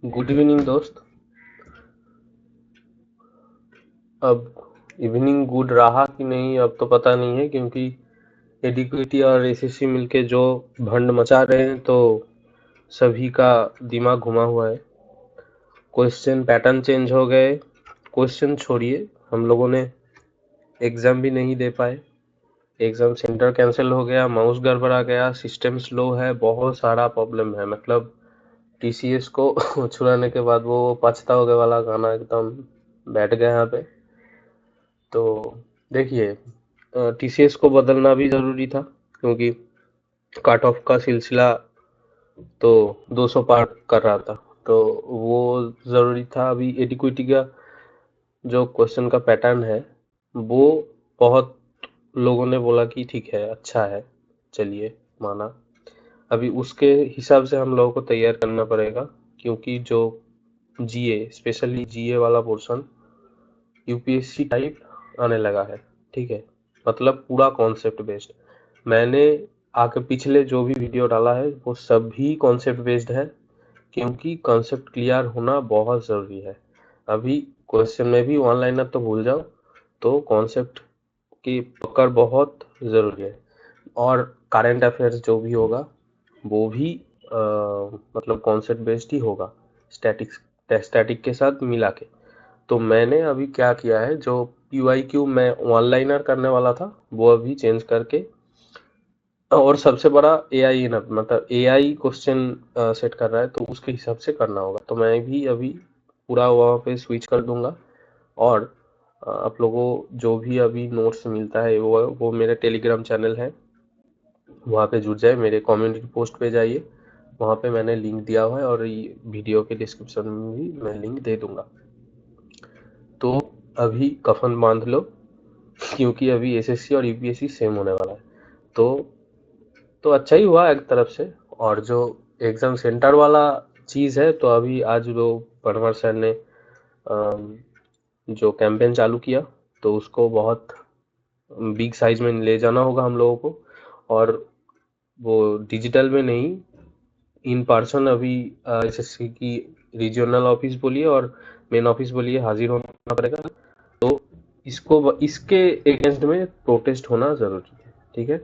Good evening दोस्त। अब evening good रहा कि नहीं अब तो पता नहीं है, क्योंकि एडीक्विटी और एसएससी मिलके जो भंड मचा रहे हैं तो सभी का दिमाग घुमा हुआ है। क्वेश्चन पैटर्न चेंज हो गए। क्वेश्चन छोड़िए, हम लोगों ने एग्जाम भी नहीं दे पाए। एग्जाम सेंटर कैंसिल हो गया, माउस गड़बड़ा गया, सिस्टम स्लो है, बहुत सारा प्रॉब्लम है। मतलब टीसीएस को छुड़ाने के बाद वो पछताओगे वाला गाना एकदम बैठ गया यहाँ पे। तो देखिए, टीसीएस को बदलना भी ज़रूरी था, क्योंकि कट ऑफ का सिलसिला तो 200 पार कर रहा था। तो वो ज़रूरी था। अभी एडिक्विटी का जो क्वेश्चन का पैटर्न है, वो बहुत लोगों ने बोला कि ठीक है, अच्छा है, चलिए माना। अभी उसके हिसाब से हम लोगों को तैयार करना पड़ेगा, क्योंकि जो जीए, स्पेशली जीए वाला पोर्शन यूपीएससी टाइप आने लगा है। ठीक है, मतलब पूरा कॉन्सेप्ट बेस्ड। मैंने आगे पिछले जो भी वीडियो डाला है वो सभी कॉन्सेप्ट बेस्ड है, क्योंकि कॉन्सेप्ट क्लियर होना बहुत ज़रूरी है। अभी क्वेश्चन में भी वन लाइनर तो भूल जाओ, तो कॉन्सेप्ट की पकड़ बहुत ज़रूरी है। और करंट अफेयर्स जो भी होगा वो भी मतलब कॉन्सेप्ट बेस्ड ही होगा, स्टैटिक्स स्टैटिक के साथ मिला के। तो मैंने अभी क्या किया है, जो पीवाईक्यू मैं वन लाइनर करने वाला था वो अभी चेंज करके, और सबसे बड़ा एआई ना, मतलब एआई क्वेश्चन सेट कर रहा है, तो उसके हिसाब से करना होगा। तो मैं भी अभी पूरा वहाँ पे स्विच कर दूंगा। और आप लोगों जो भी अभी नोट्स मिलता है वो मेरे टेलीग्राम चैनल है, वहाँ पे जुड़ जाए, मेरे कम्युनिटी पोस्ट पे जाइए, वहाँ पे मैंने लिंक दिया हुआ है, और ये वीडियो के डिस्क्रिप्शन में भी मैं लिंक दे दूंगा। तो अभी कफन बांध लो, क्योंकि अभी एसएससी और यूपीएससी सेम होने वाला है। तो अच्छा ही हुआ एक तरफ से। और जो एग्जाम सेंटर वाला चीज़ है, तो अभी आज वो पनवार सर ने अम, जो कैंपेन चालू किया, तो उसको बहुत बिग साइज में ले जाना होगा हम लोगों को। और वो डिजिटल में नहीं, इन पर्सन अभी एसएससी की रीजनल ऑफिस बोलिए और मेन ऑफिस बोलिए, हाजिर होना पड़ेगा। तो इसके अगेंस्ट में प्रोटेस्ट होना ज़रूरी है। ठीक है,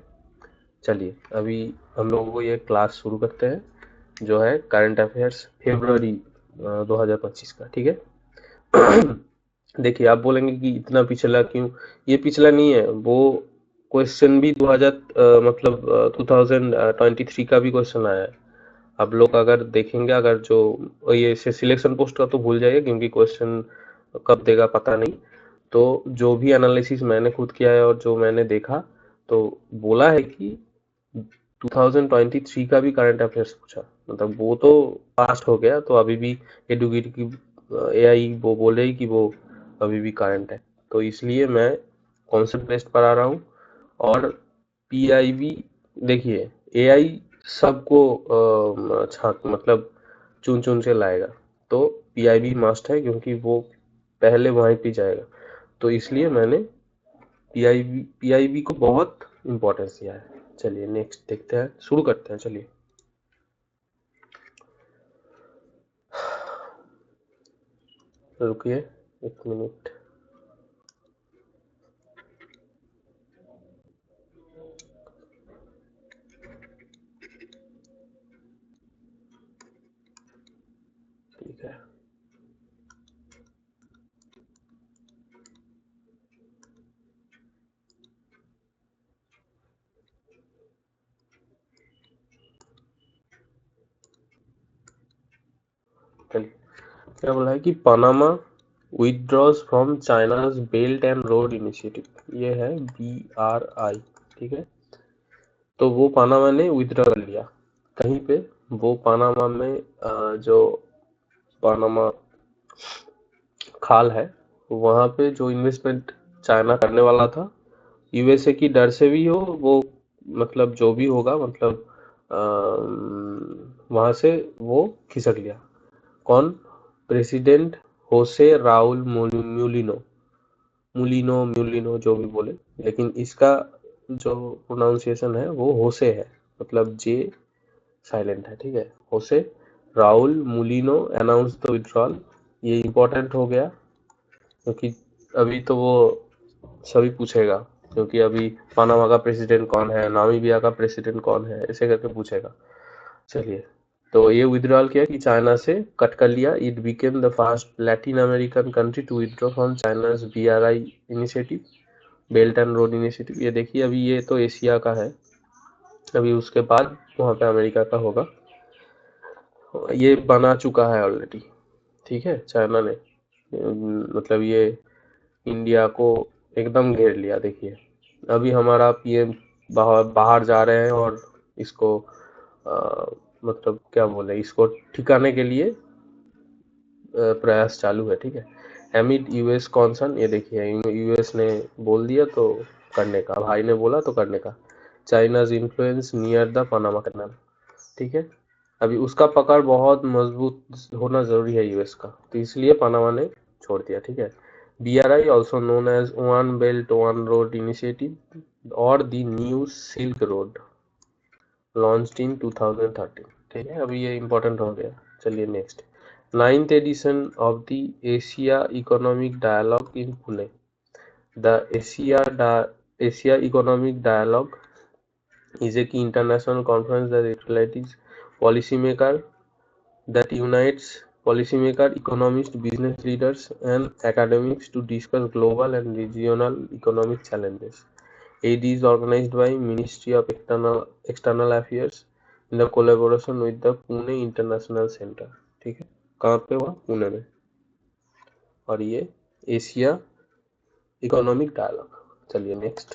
चलिए अभी हम लोगों को ये क्लास शुरू करते हैं, जो है करंट अफेयर्स फरवरी 2025 का। ठीक है। देखिए, आप बोलेंगे कि इतना पिछला क्यों। ये पिछला नहीं है, वो क्वेश्चन भी 2000 मतलब 2023 का भी क्वेश्चन आया है। आप लोग अगर देखेंगे, अगर जो ये सिलेक्शन पोस्ट का तो भूल जाइए, क्योंकि क्वेश्चन कब देगा पता नहीं। तो जो भी एनालिसिस मैंने खुद किया है और जो मैंने देखा, तो बोला है कि 2023 का भी करंट अफेयर्स पूछा, मतलब वो तो पास्ट हो गया, तो अभी भी एडुकेट की एआई वो बोल रही कि वो अभी भी करंट है। तो इसलिए मैं कॉन्सेप्ट बेस्ड पर आ रहा हूँ। और पीआईबी, देखिए, एआई सबको छाक मतलब चुन चुन के लाएगा। तो पीआईबी मस्ट है, क्योंकि वो पहले वहीं पे जाएगा। तो इसलिए मैंने पीआईबी को बहुत इम्पोर्टेंस दिया है। चलिए नेक्स्ट देखते हैं, शुरू करते हैं, चलिए। रुकिए 1 मिनट। ठीक है, चलिए। क्या बोला है कि Panama withdraws from China's belt and road initiative, ये है BRI। ठीक है, तो वो पनामा ने विथड्रॉ कर लिया कहीं पे। वो पनामा में जो पनामा खाल है, वहाँ पे जो इन्वेस्टमेंट चाइना करने वाला था, यूएसए की डर से भी हो वो, मतलब जो भी होगा, मतलब वहाँ से वो खिसक लिया। कौन? प्रेसिडेंट होसे राउल म्यूलिनो, म्यूलिनो जो भी बोले, लेकिन इसका जो प्रोनाउंसिएशन है वो होसे है, मतलब जे साइलेंट है। ठीक है, होसे Raul Mulino announce the withdrawal. ये इम्पोर्टेंट हो गया क्योंकि अभी तो वो सभी पूछेगा, क्योंकि अभी पनामा का प्रेसिडेंट कौन है, नामीबिया का प्रेसिडेंट कौन है, ऐसे करके पूछेगा। चलिए, तो ये विड्रॉल किया कि चाइना से कट कर लिया। It became the first Latin American country to withdraw from China's BRI initiative, belt and road initiative. ये देखिए, अभी ये तो एशिया का है, अभी उसके बाद वहाँ पे अमेरिका का होगा। ये बना चुका है ऑलरेडी, ठीक है। चाइना ने मतलब ये इंडिया को एकदम घेर लिया। देखिए, अभी हमारा PM बाहर जा रहे हैं और इसको मतलब क्या बोले, इसको ठिकाने के लिए प्रयास चालू है, ठीक है। एमिड US कॉन्सर्न, ये देखिए US ने बोल दिया तो करने का, भाई ने बोला तो करने का। China's influence near the Panama canal, ठीक है। अभी उसका पकड़ बहुत मजबूत होना जरूरी है US का, तो इसलिए पनामा ने छोड़ दिया, ठीक है। BRI also known as one belt one road initiative और the new silk road launched in 2013, ठीक है। अभी ये इम्पोर्टेंट हो गया। चलिए next, 9th edition of the Asia Economic Dialogue in Pune. The Asia Economic Dialogue is a key international conference that unites policymakers, economists, business leaders, and academics to discuss global and regional economic challenges. It is organized by Ministry of External Affairs in the collaboration with the Pune International Center, ठीक है। कहाँ पे हुआ? पुणे में। और ये Asia economic dialogue. चलिए next,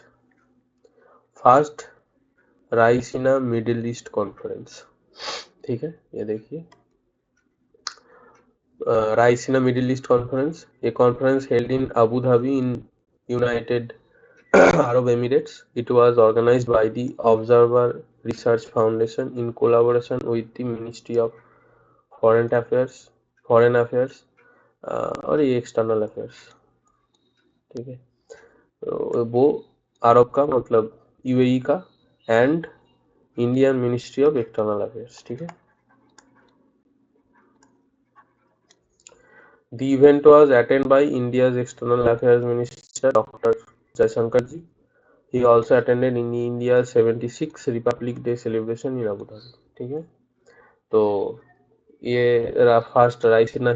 first Raisina middle east conference, ठीक है। ये देखिए, राइसीना मिडिल ईस्ट कॉन्फ्रेंस, ये conference held in Abu Dhabi in United Arab Emirates. It was organized by the Observer Research Foundation in collaboration with the Ministry of Foreign Affairs और ये External Affairs, ठीक है। तो वो अरब का मतलब UAE का and Indian ministry of external affairs, ठीक है। The event was attended by India's External Affairs Minister Dr. Jaishankar ji. He also attended in India's 76th Republic Day celebration in Abu Dhabi, ठीक है। तो ये first Raisina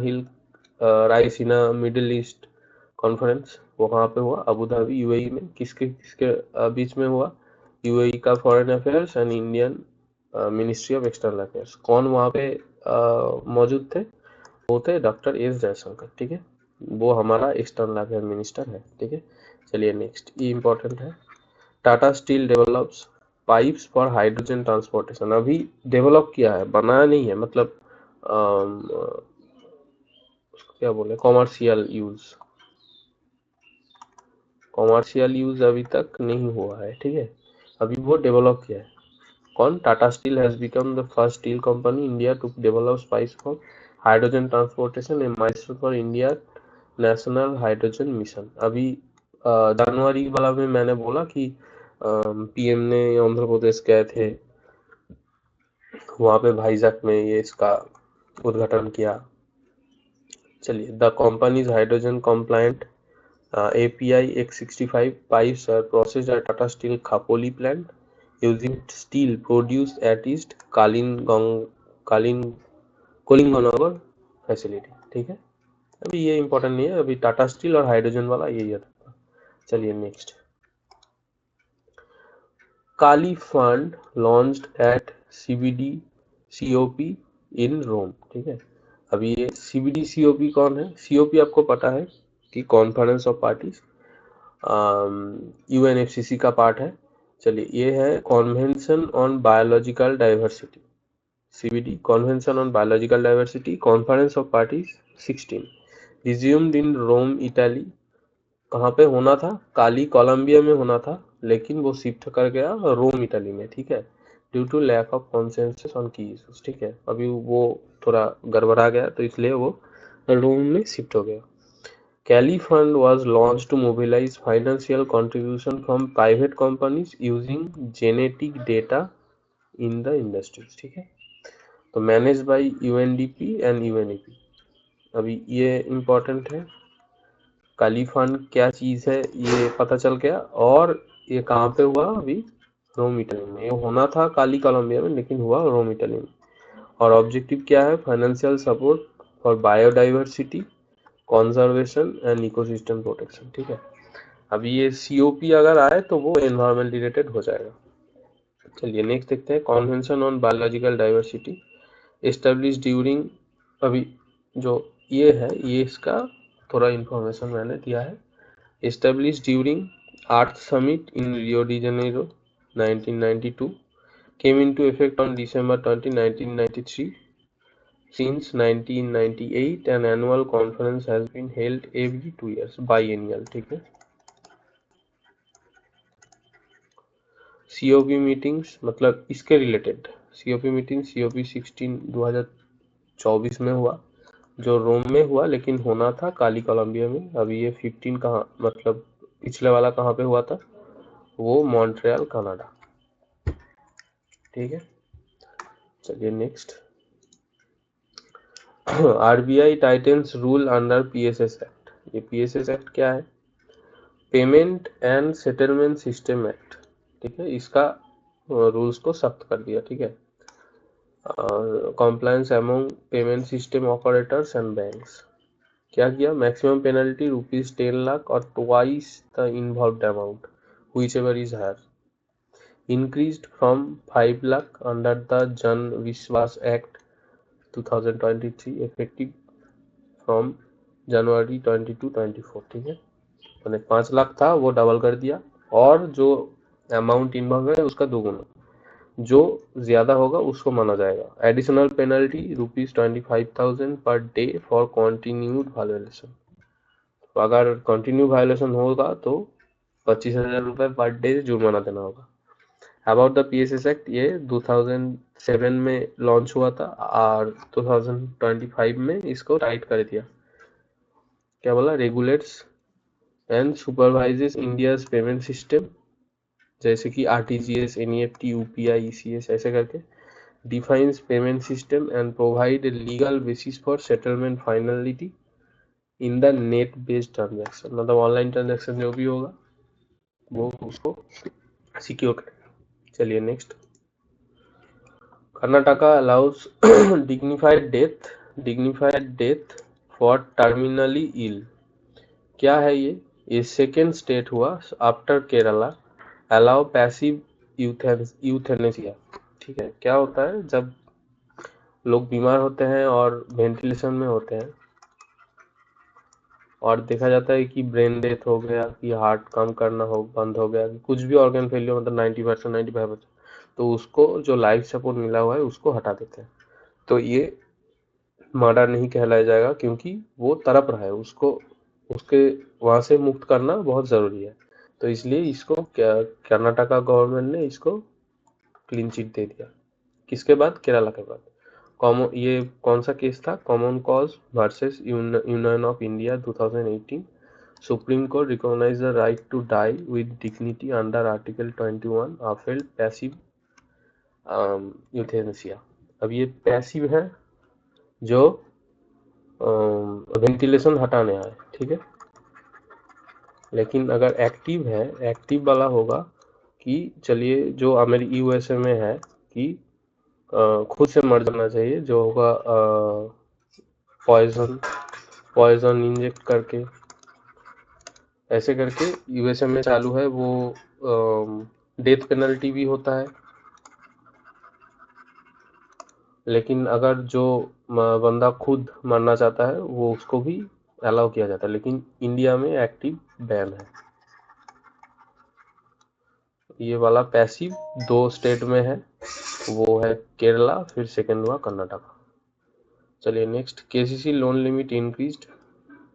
middle east conference वो कहाँ पे हुआ? अबू धाबी UAE में। किसके किसके बीच में हुआ? UAE का foreign affairs and Indian ministry of external affairs. कौन वहाँ पे मौजूद थे? वो थे डॉक्टर S जयशंकर, ठीक है। वो हमारा एक्सटर्नल अफेयर मिनिस्टर है, ठीक है। चलिए नेक्स्ट, ये इम्पोर्टेंट है। Tata steel develops pipes for hydrogen transportation. अभी डेवलप किया है, बनाया नहीं है, मतलब उसको क्या बोले, कॉमर्शियल यूज अभी तक नहीं हुआ है, ठीक है। अभी वो डेवलप किया है। कौन? Tata steel has become the first steel company India to develop pipes for hydrogen transportation, a milestone for India national hydrogen mission. अभी जनवरी वाला में मैंने बोला कि PM ने आंध्र प्रदेश गए थे, वहाँ पे भाईजैक में ये इसका उद्घाटन किया। चलिए, the companies hydrogen compliant API X65 pipes are processed at Tata Steel Khapoli plant using steel produced at its Kalinganagar facility, ठीक है। अभी ये इंपॉर्टेंट नहीं है, अभी टाटा स्टील और हाइड्रोजन वाला ये याद रखना। चलिए next, Cali fund launched at CBD COP in Rome, ठीक है। अभी ये CBD COP कौन है? COP आपको पता है कि कॉन्फ्रेंस ऑफ पार्टीज, UNFCCC का पार्ट है। चलिए, ये है convention on biological diversity, CBD convention on biological diversity, conference of parties 16 resumed in Rome Italy. कहाँ पे होना था? काली कोलंबिया में होना था, लेकिन वो शिफ्ट कर गया रोम इटली में, ठीक है, due to lack of consensus on key issues, ठीक है। अभी वो थोड़ा गड़बड़ा गया तो इसलिए वो रोम में शिफ्ट हो गया। Cali Fund was launched to mobilize financial contribution from private companies using genetic data in the industries, ठीक है। तो manage by UNDP and UNEP. अभी ये इम्पोर्टेंट है, काली फंड क्या चीज़ है ये पता चल गया। और ये कहाँ पे हुआ, अभी रोम इटली में। ये होना था काली कोलंबिया में, लेकिन हुआ रोम इटली में। और ऑब्जेक्टिव क्या है, financial support for biodiversity conservation and ecosystem protection. ठीक है, अभी ये सीओपी अगर आए तो वो एनवायरमेंट रिलेटेड हो जाएगा। चलिए नेक्स्ट देखते हैं, convention on biological diversity establish during. अभी जो ये है, ये इसका थोड़ा इन्फॉर्मेशन मैंने दिया है। Establish during 8th summit in Rio de Janeiro 1992, came into effect on December 20, 1993. Since 1998, an annual conference has been held every 2 years, biennial। ठीक है, सीओपी मीटिंग्स मतलब इसके रिलेटेड सीओपी मीटिंग सीओपी 16 2024 में हुआ, जो रोम में हुआ, लेकिन होना था काली कोलंबिया में। अभी ये 15 कहाँ, मतलब पिछले वाला कहाँ पे हुआ था, वो मॉन्ट्रियल कनाडा। ठीक है, चलिए next, RBI titans rule under PSS act. ये पीएसएस एक्ट क्या है, payment and settlement system act. ठीक है, इसका रूल्स को सख्त कर दिया। ठीक है, compliance among payment system operators and banks. क्या किया, मैक्सिमम पेनल्टी ₹10 लाख और twice the involved amount whichever is higher, increased from 5 lakh under the Jan Vishwas Act 2023 effective from January 22-24। ठीक है, मैंने 5 लाख था वो डबल कर दिया, और जो अमाउंट इन्वॉल्व है उसका दोगुना, जो ज्यादा होगा उसको माना जाएगा। Additional penalty ₹25,000 per day for continued violation. तो अगर कंटिन्यू वायोलेशन होगा तो 25,000 रुपये पर डे जुर्माना देना होगा। अबाउट द पीएसएस एक्ट, ये 2007 में लॉन्च हुआ था और 2025 में इसको टाइट कर दिया। क्या बोला, regulates and supervises India's payment system, जैसे कि आरटीजीएस, एनईएफटी, यूपीआई, ईसीएस, ऐसे करके। Defines payment system and provide legal basis for settlement finality in the net based transaction. मतलब ऑनलाइन ट्रांजेक्शन जो भी होगा वो उसको सिक्योर करेगा। चलिए next, Karnataka allows dignified death for terminally ill. क्या है ये सेकेंड स्टेट हुआ after Kerala allow passive euthanasia. ठीक है, क्या होता है, जब लोग बीमार होते हैं और वेंटिलेशन में होते हैं और देखा जाता है कि ब्रेन डेथ हो गया, कि हार्ट काम करना हो बंद हो गया, कि कुछ भी ऑर्गन फेलियर, मतलब 90% 95%, तो उसको जो लाइफ सपोर्ट मिला हुआ है उसको हटा देते हैं। तो ये मर्डर नहीं कहलाया जाएगा, क्योंकि वो तड़प रहा है, उसको उसके वहां से मुक्त करना बहुत जरूरी है। तो इसलिए इसको कर्नाटका गवर्नमेंट ने इसको क्लीन चिट दे दिया। किसके बाद, केरला के बाद। कॉमन, ये कौन सा केस था, common cause versus Union of India 2018। Supreme Court recognise the right to die with dignity under article 21, upheld passive euthanasia. अब ये पैसिव है, जो वेंटिलेशन हटाने आए। ठीक है, लेकिन अगर एक्टिव है, एक्टिव वाला होगा कि चलिए जो अमेरिका यूएसए में है कि खुद से मर जाना चाहिए, जो होगा पॉइजन पॉइजन इंजेक्ट करके, ऐसे करके यूएसए में चालू है वो। डेथ पेनल्टी भी होता है, लेकिन अगर जो बंदा खुद मरना चाहता है वो उसको भी अलाउ किया जाता है, लेकिन इंडिया में एक्टिव बैन है। ये वाला पैसिव 2 स्टेट में है, वो है केरला, फिर सेकंड हुआ कर्नाटका। चलिए next, KCC loan limit increased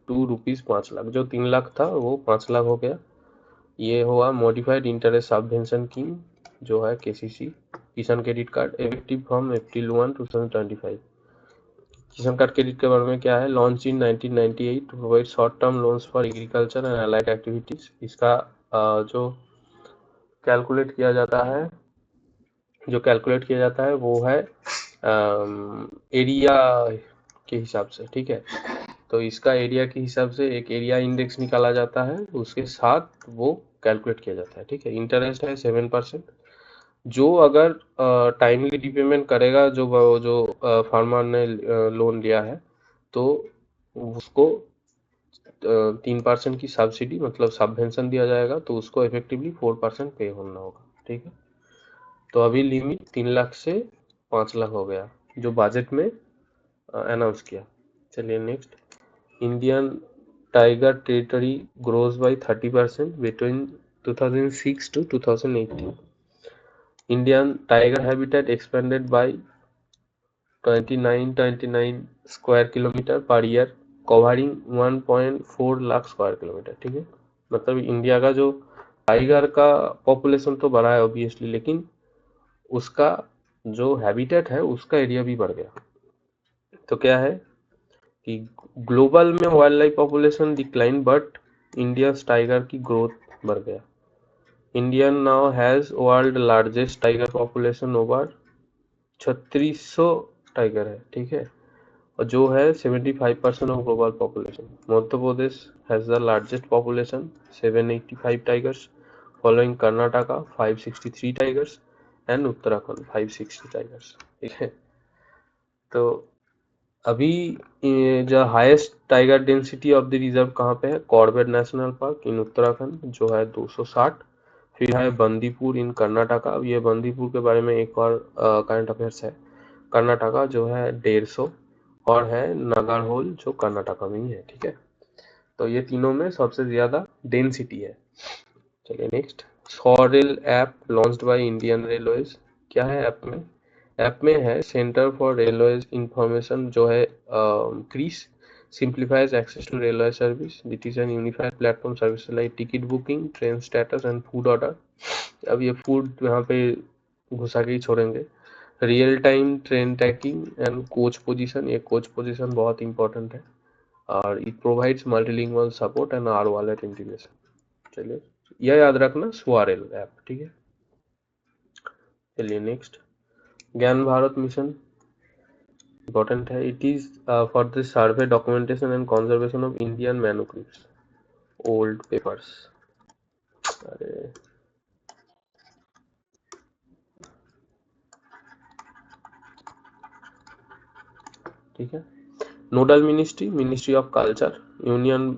to ₹5 lakh. जो 3 लाख था वो 5 लाख हो गया। ये हुआ मॉडिफाइड इंटरेस्ट सबवेंशन स्कीम, जो है केसीसी किसान credit card, effective from April 1, 2025। किसान कार्ड क्रेडिट के बारे में क्या है, launch in 1998 to provide short term loans for agriculture and allied activities. इसका जो कैलकुलेट किया जाता है वो है एरिया के हिसाब से, ठीक है। तो इसका एरिया के हिसाब से एक एरिया इंडेक्स निकाला जाता है, उसके साथ वो कैलकुलेट किया जाता है, ठीक है। इंटरेस्ट है 7%। जो अगर टाइमली रिपेमेंट करेगा, जो फार्मर ने लोन लिया है, तो उसको 3% की सब्सिडी मतलब सबवेंशन दिया जाएगा, तो उसको इफेक्टिवली 4% पे होना होगा, ठीक है। तो अभी लिमिट 3 लाख से 5 लाख हो गया, जो बजट में अनाउंस किया। चलिए next, Indian tiger territory grows bye 30% between 2006 to 2018. Indian tiger habitat expanded by 29 square kilometre per year, covering 1.4 lakh square kilometre, ठीक है। मतलब इंडिया का जो टाइगर का पॉपुलेशन तो बढ़ा है ऑब्वियसली, लेकिन उसका जो हैबिटेट है उसका एरिया भी बढ़ गया। तो क्या है कि ग्लोबल में wild life population decline, but India tiger की ग्रोथ बढ़ गया। Indian now has world largest tiger population, over 3600 tiger है, ठीक है। और जो है 75% of global population. Madhya Pradesh has the largest population 785 tigers, following Karnataka 563 tigers and Uttarakhand 560 tigers, ठीक है। तो अभी जो highest tiger density of the reserve कहाँ पे है? कॉर्बेट नेशनल पार्क इन उत्तराखंड, जो है 260। फिर है बंदीपुर इन कर्नाटका। अब ये बंदीपुर के बारे में एक और करंट अफेयर्स है। कर्नाटका जो है 150, और है नागरहोल जो कर्नाटका में ही है, ठीक है। तो ये तीनों में सबसे ज्यादा डेंसिटी है। चलिए next, sorrel app launched by Indian railways. क्या है ऐप में? ऐप में है सेंटर फॉर रेलवेज इंफॉर्मेशन, जो है CRIS, simplifies access to railway service. It is an unified platform service like ticket booking, train status and food order. अब ये food यहाँ पे घुसा के ही छोड़ेंगे। Real time train tracking and coach position, ये कोच पोजीशन बहुत इंपॉर्टेंट है। और it provides multilingual support and R wallet integration. चलिए यह याद रखना, स्वारेल ऐप, ठीक है। चलिए next, Gyan Bharat mission important है। It is for the survey, documentation and conservation of Indian manuscripts, old papers. अरे ठीक है। Nodal ministry, ministry of culture, union.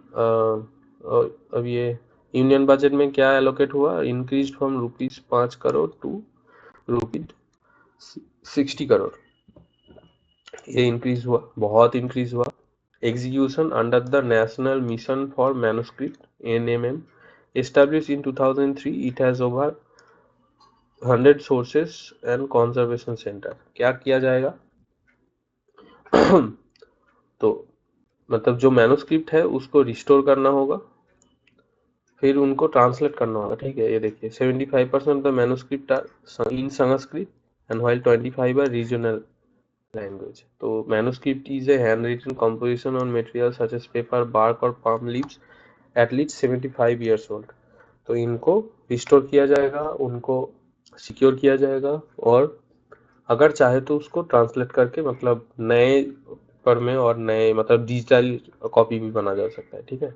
अब ये यूनियन बजट में क्या एलोकेट हुआ? Increase from ₹5 crore to ₹60 crore. ये इंक्रीज हुआ, बहुत इंक्रीज हुआ। Execution under the national mission for manuscript (NMM) established in 2003, it has over 100 sources and conservation center। क्या किया जाएगा? तो मतलब जो मैन्युस्क्रिप्ट है उसको रिस्टोर करना होगा, फिर उनको ट्रांसलेट करना होगा, ठीक है। ये देखिए 75% of the manuscript are in Sanskrit and while 25 are regional language. तो manuscript is a hand written composition on material such as paper, bark और palm leaves at least 75 years old. तो इनको रिस्टोर किया जाएगा, उनको सिक्योर किया जाएगा, और अगर चाहे तो उसको ट्रांसलेट करके मतलब नए पर में और नए मतलब डिजिटल कॉपी भी बना जा सकता है, ठीक है।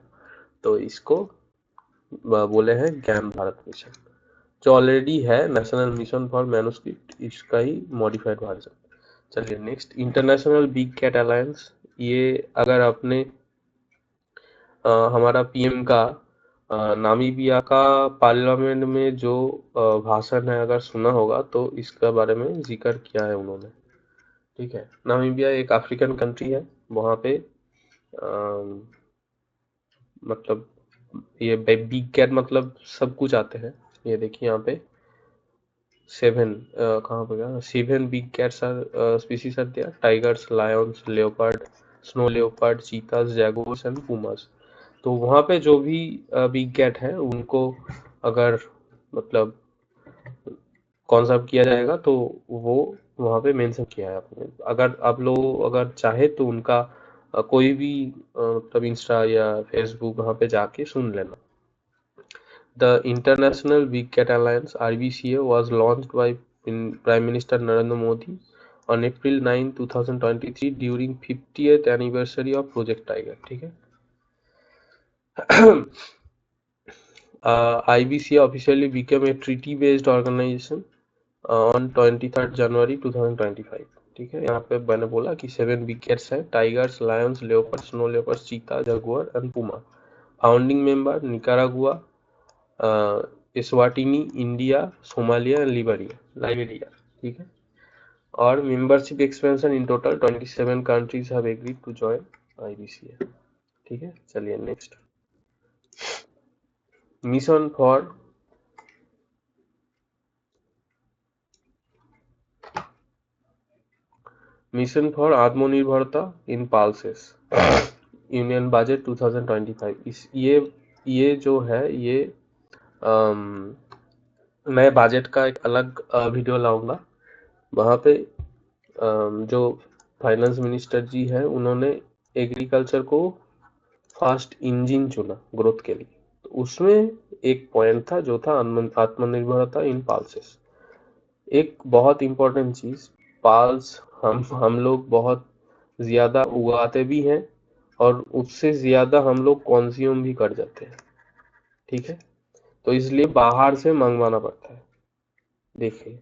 तो इसको बोले हैं ज्ञान भारत मिशन, जो ऑलरेडी है नेशनल मिशन फॉर मैन्युस्क्रिप्ट, इसका ही मॉडिफाइड वर्जन। चलिए next, international big cat alliance. ये अगर आपने हमारा पीएम का नामीबिया का पार्लियामेंट में जो भाषण है अगर सुना होगा, तो इसके बारे में जिक्र किया है उन्होंने, ठीक है। नामीबिया एक अफ्रीकन कंट्री है, वहाँ पे अम, मतलब ये बिग कैट मतलब सब कुछ आते हैं। ये देखिए यहाँ पे 7 कहाँ पे गया, 7 big cats are species are there: tigers, lions, leopard, snow leopard, cheetahs, jaguars and pumas. तो वहाँ पे जो भी बिग कैट है उनको अगर मतलब कॉन्सर्व किया जाएगा, तो वो वहाँ पे मेंशन किया है आपने। अगर आप लोग अगर चाहे तो उनका कोई भी मतलब इंस्टा या फेसबुक वहाँ पे जाके सुन लेना। The International Big Cat Alliance (RBCA) was launched by Prime Minister Narendra Modi on April 9, 2023 during 50th anniversary of Project Tiger. ठीक है. IBC officially became a treaty-based organization on 23rd January 2025. ठीक है. यहाँ पे मैंने बोला कि 7 विकेट्स है, tigers, lions, leopard, snow leopard, cheetah, jaguar and puma. Founding member Nicaragua, Eswatini, India, Somalia and Liberia. ठीक है. और membership expansion in total 27 countries have agreed to join IBC. ठीक है. चलिए नेक्स्ट. मिशन फॉर आत्मनिर्भरता इन pulses, union budget 2025. ये जो है ये मैं बजट का एक अलग वीडियो लाऊंगा. वहाँ पे जो फाइनेंस मिनिस्टर जी है उन्होंने एग्रीकल्चर को फर्स्ट इंजन चुना ग्रोथ के लिए. तो उसमें एक पॉइंट था जो था आत्मनिर्भरता इन पल्सेस. एक बहुत इंपॉर्टेंट चीज, पाल्स हम लोग बहुत ज्यादा उगाते भी हैं और उससे ज्यादा हम लोग कंज्यूम भी कर जाते हैं. ठीक है. तो इसलिए बाहर से मंगवाना पड़ता है. देखिए,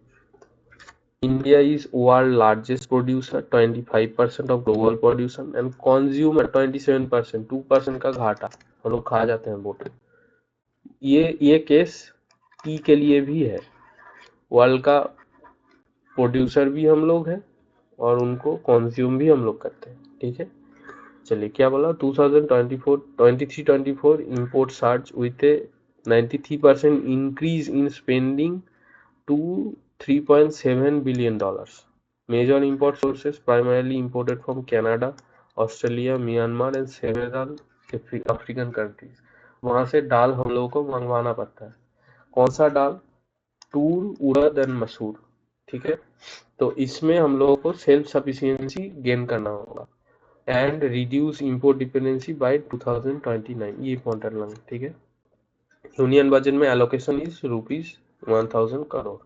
India is world largest producer, 25% of global production and consume at 27%, 2% का घाटा हम लोग खा जाते हैं बोतल. ये केस टी के लिए भी है. वर्ल्ड का प्रोड्यूसर भी हम लोग हैं और उनको कंज्यूम भी हम लोग करते हैं. ठीक है. चलिए क्या बोला, 2023-24 import surge with a 93% increase in spending to $3.7 billion. Major import sources primarily imported from Canada, Australia, Myanmar and several African countries. वहां से दाल हम लोगों को मंगवाना पड़ता है. कौन सा दाल? तूर, उड़द एंड मसूर. ठीक है. तो इसमें हम लोगों को सेल्फ सफिशिएंसी गेन करना होगा and reduce import dependency by 2029. ये इंपॉर्टेंट लगा. ठीक है. यूनियन बजट में एलोकेशन इज ₹1000 करोड़.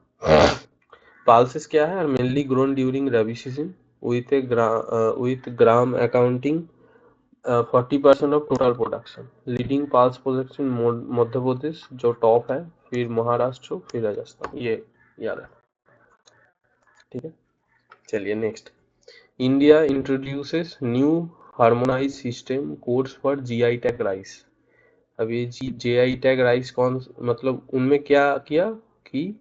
Pulses क्या है? Mainly grown during Rabi season with gram accounting 40% of total production. Leading pulse production Madhya Pradesh जो टॉप है, फिर महाराष्ट्र, फिर राजस्थान. ये याद है. ठीक है. चलिए next. India introduces new harmonise system codes for GI tag rice. अब ये GI टैग राइस कौन, मतलब उनमें क्या किया कि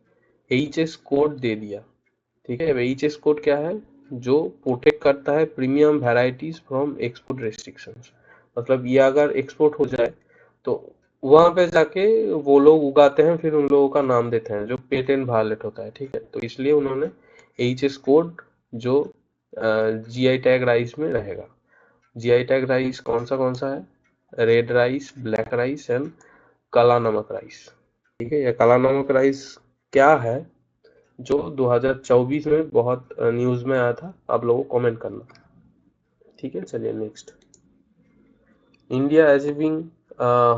HS कोड दे दिया. ठीक है. HS कोड क्या है? जो प्रोटेक्ट करता है premium varieties from export restrictions. मतलब ये अगर एक्सपोर्ट हो जाए तो वहां पे जाके वो लोग उगाते हैं, फिर उन लोगों का नाम देते हैं जो पेटेंट वायलेट होता है. ठीक है. तो इसलिए उन्होंने HS कोड जो GI टैग राइस में रहेगा. GI टैग राइस कौन सा है? Red rice, black rice and काला नमक राइस. ठीक है. ये काला नमक राइस क्या है जो 2024 में बहुत न्यूज में आया था, आप लोगों को कमेंट करना. ठीक है. चलिए next. India achieving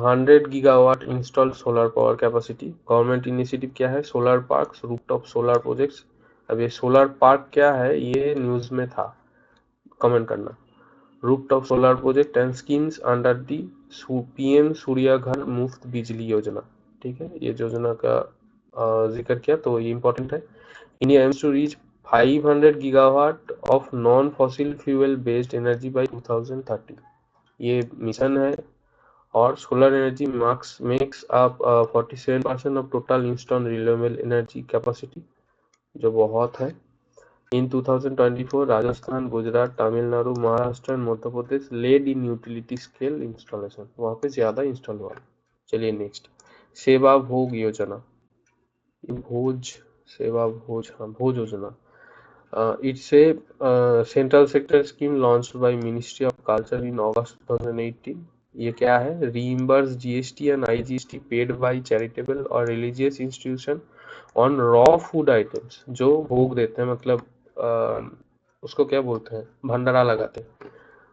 100 gigawatt installed solar power capacity. Government initiative क्या है? Solar parks, rooftop solar projects. अब ये सोलर पार्क क्या है? ये न्यूज में था, कमेंट करना. Rooftop solar project and schemes under the PM सूर्य घर मुफ्त बिजली योजना. ठीक है. ये योजना का जिक्र किया तो ये इंपॉर्टेंट है. India aims to reach 500 gigawatt of non-fossil fuel based energy by 2030. ये मिशन है. और solar energy makes up 47% of total installed renewable energy capacity, जो बहुत है. In 2024, Rajasthan, Gujarat, Tamil Nadu, Maharashtra and Madhya Pradesh led in utility scale installation. वहाँ पे ज्यादा इंस्टॉल हुआ. चलिए नेक्स्ट. सेवा भोग योजना. भोज योजना. It's a central sector scheme launched by Ministry of Culture in August 2018. ये क्या है? Reimburse GST and IGST paid by charitable or religious institution on raw food items. जो भोग देते हैं, मतलब उसको क्या बोलते हैं? भंडारा लगाते हैं.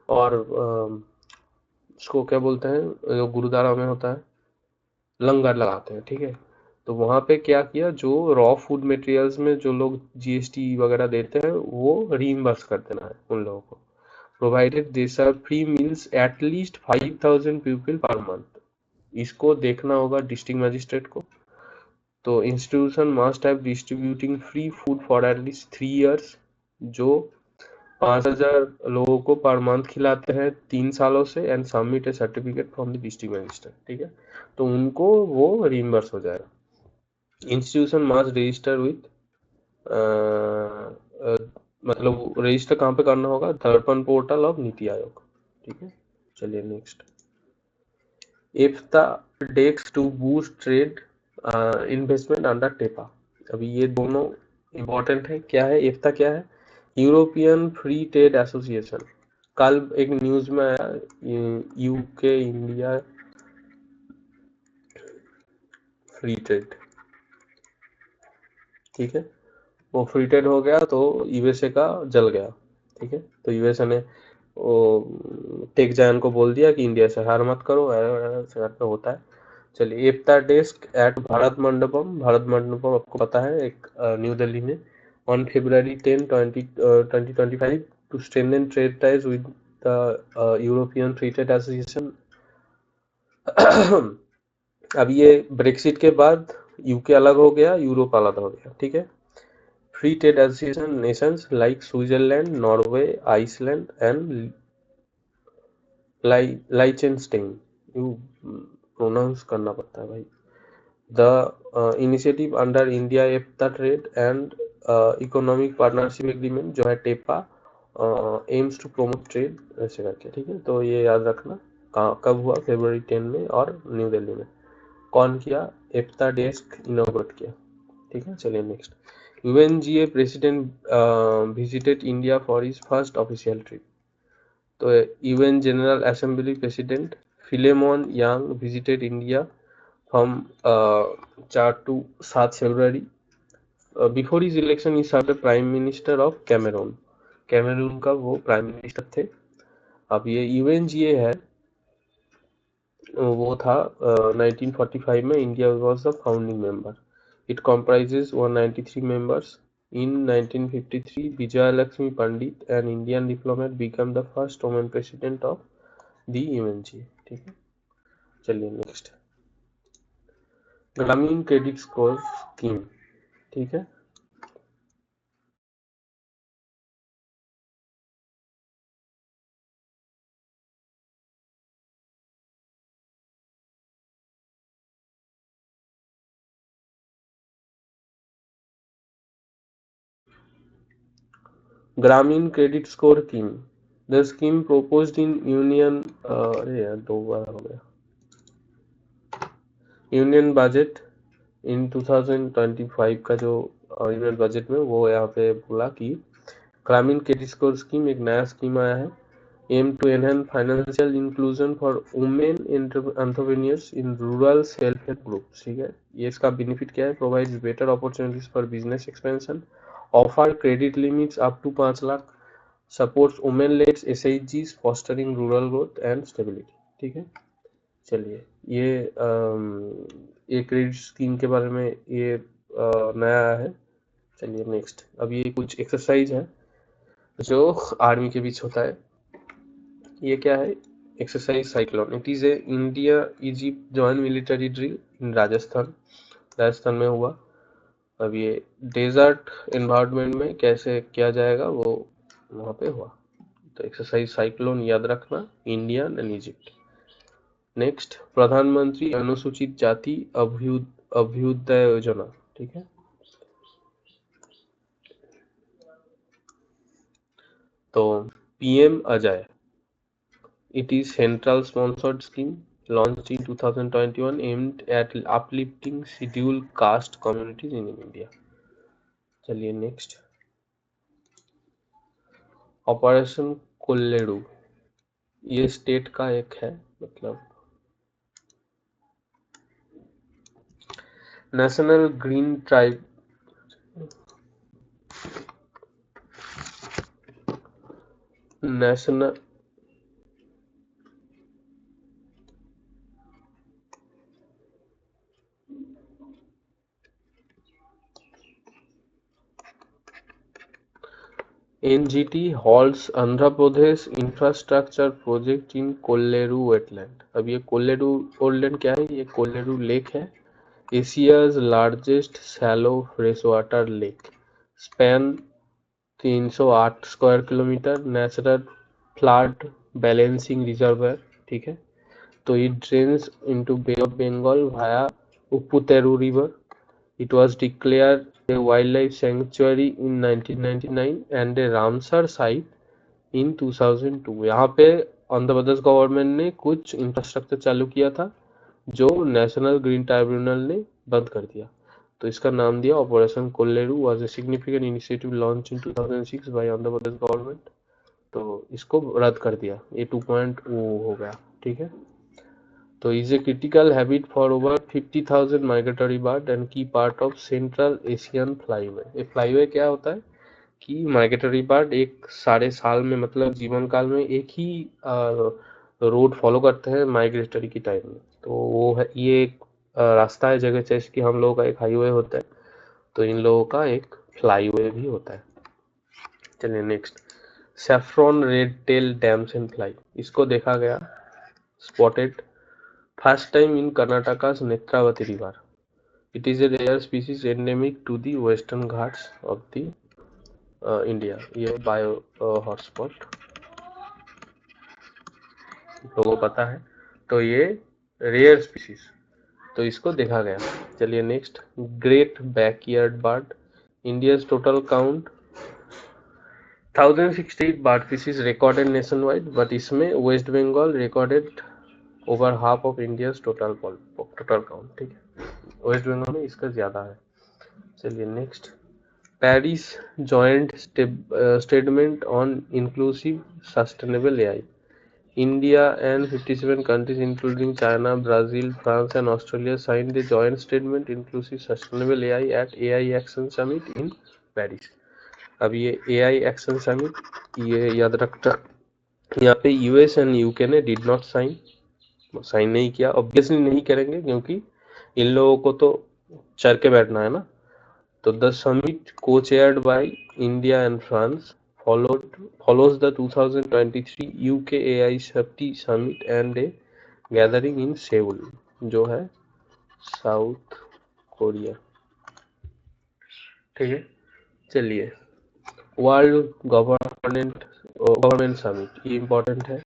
और उसको क्या बोलते हैं जो गुरुद्वारा में होता है? लंगर लगाते हैं. ठीक है. तो वहां पे क्या किया, जो रॉ फूड मटेरियल्स में जो लोग जीएसटी वगैरह देते हैं वो रीइंबर्स कर देना है उन लोगों को, provided they serve free meals at least 5,000 people per month. इसको देखना होगा डिस्ट्रिक्ट मजिस्ट्रेट को। तो institution must have distributing free food for at least 3 years, जो 5,000 लोगों को पर मंथ खिलाते हैं 3 सालों से, and submit A certificate from the district magistrate. ठीक है, तो उनको वो रिइंबर्स हो जाएगा। इंस्टीट्यूशन मस्ट रजिस्टर विथ, मतलब रजिस्टर कहाँ पे करना होगा, दर्पण पोर्टल ऑफ नीति आयोग। ठीक है, चलिए नेक्स्ट। एफ्ता डेक्स to boost trade investment under TEPA. अभी ये दोनों इंपॉर्टेंट है। क्या है एफ्ता, क्या है? European free trade association. कल एक न्यूज में आया, यूके इंडिया फ्री ट्रेड। ठीक है, वो फ्री ट्रेड हो गया तो यूएसए का जल गया। ठीक है, तो यूएसए ने वो टेक जायंट को बोल दिया कि इंडिया से हार मत करो, ऐसा करके होता है। चलिए, एकता डेस्क एट भारत मंडपम। भारत मंडपम आपको पता है, एक न्यू दिल्ली में, on February 10, 2025 to strengthen trade ties with the European free trade association. अब ये ब्रेक्सिट के बाद यूके अलग हो गया, यूरोप अलग हो गया। ठीक है, free trade association nations like Switzerland, Norway, Iceland and Liechtenstein, you pronounce करना पड़ता है भाई। The initiative under India EFTA trade and economic partnership agreement, जो है TEPA, aims to promote trade, ऐसे करके। ठीक है, तो ये याद रखना। कब हुआ? February 10 में, और न्यू दिल्ली में। कौन किया? एफ्ता डेस्क इनॉग्रेट किया। ठीक है, चलिए next. UNGA president visited India for his first official trip. तो UN general assembly president Philemon Yang visited India from 4 to 7 February। Before his election he serve prime minister of Cameroon. Cameroon का वो prime minister थे। अब ये UNGA है, वो था 1945 में, India was the founding member. It comprises 193 members. In 1953, Vijaya Lakshmi Pandit, an Indian diplomat, became the first woman president of the UNGA। ठीक है, चलिए नेक्स्ट। ग्रामीण क्रेडिट स्कोर स्कीम। ठीक है, ग्रामीण credit score scheme. The scheme proposed in union, अरे यार 2 बार हो गया, यूनियन बजट इन 2025 का जो यूनियन बजट में, वो यहाँ पे बोला कि ग्रामीण क्रेडिट स्कोर स्कीम एक नया स्कीम आया है। Aim to enhance financial inclusion for women entrepreneurs in rural self help groups. ठीक है, ये इसका बेनिफिट क्या है? Provides better opportunities for business expansion, offer credit limits up to 5 lakh, supports women led एसएचजीज, fostering rural growth and stability. ठीक है, चलिए, ये क्रेडिट स्कीम के बारे में ये नया है। चलिए नेक्स्ट। अब ये कुछ एक्सरसाइज है जो आर्मी के बीच होता है। ये क्या है? Exercise cyclone. It is a India Egypt joint military drill in Rajasthan, Rajasthan में हुआ। अब ये डेजर्ट एनवायरनमेंट में कैसे किया जाएगा वो वहाँ पे हुआ। तो एक्सरसाइज साइक्लोन याद रखना, इंडिया एंड इजिप्ट। नेक्स्ट, प्रधानमंत्री अनुसूचित जाति अभ्युदय योजना। ठीक है, तो PM Ajay, it is central sponsored scheme launched in 2021 aimed at uplifting scheduled caste communities in India। चलिए नेक्स्ट। ऑपरेशन कोल्लेडू, ये स्टेट का एक है, मतलब national green tribe, national NGT halts Andhra Pradesh infrastructure project in Kolleru wetland। अब ये कोल्लेरू वetland क्या है? ये कोल्लेरू लेक है, Asia's largest shallow freshwater lake, span 308 square kilometre, natural flood balancing reservoir. ठीक है, तो it drains into Bay of Bengal via Upputeru River. It was declared a wildlife sanctuary in 1999 and a Ramsar site in 2002। यहाँ पे Andhra Pradesh government ने कुछ infrastructure चालू किया था जो नेशनल ग्रीन ट्राइब्यूनल ने बंद कर दिया, तो इसका नाम दिया operation Kolleru. Was a significant initiative launch in 2006 by Andhra Pradesh government. तो इसको रद्द कर दिया, ये 2.0 हो गया। ठीक है, तो is a critical habit for over 50,000 migratory bird and key part of Central Asian flyway. ये फ्लाईवे क्या होता है कि माइग्रेटरी बर्ड एक सारे साल में, मतलब जीवन काल में एक ही रोड फॉलो करते हैं माइग्रेटरी की टाइम में। तो वो है, ये एक रास्ता है जगह, जैसे कि हम लोगों का एक हाईवे होता है, तो इन लोगों का एक फ्लाईवे भी होता है। चलिए next, saffron red tell dams and fly, इसको देखा गया spotted first time in Karnataka's Netravati River. It is a rare species endemic to the western Ghats of the India। ये बायो हॉटस्पॉट लोगों को पता है, तो ये रेयर स्पीसीज, तो इसको देखा गया। चलिए next, great backyard bird, India's total count 1068 bird species recorded nation wide, but इसमें West Bengal recorded over half of India's total count. ठीक है, वेस्ट बंगाल में इसका ज्यादा है। चलिए next, Paris joint statement on inclusive sustainable AI, India and 57 countries including China, Brazil, France and Australia signed a joint statement inclusive sustainable AI at AI Action Summit in Paris। अब ये AI Action Summit, ये याद रखना, यहाँ पे US and UK ने did not sign नहीं किया, ऑब्वियसली नहीं करेंगे क्योंकि इन लोगों को तो चढ़ के बैठना है ना। तो the summit co-chaired by India and France follows the 2023 UK AI Safety Summit and a gathering in Seoul, जो है साउथ कोरिया। ठीक है, चलिए, वर्ल्ड गवर्नमेंट समिट, ये इम्पोर्टेंट है।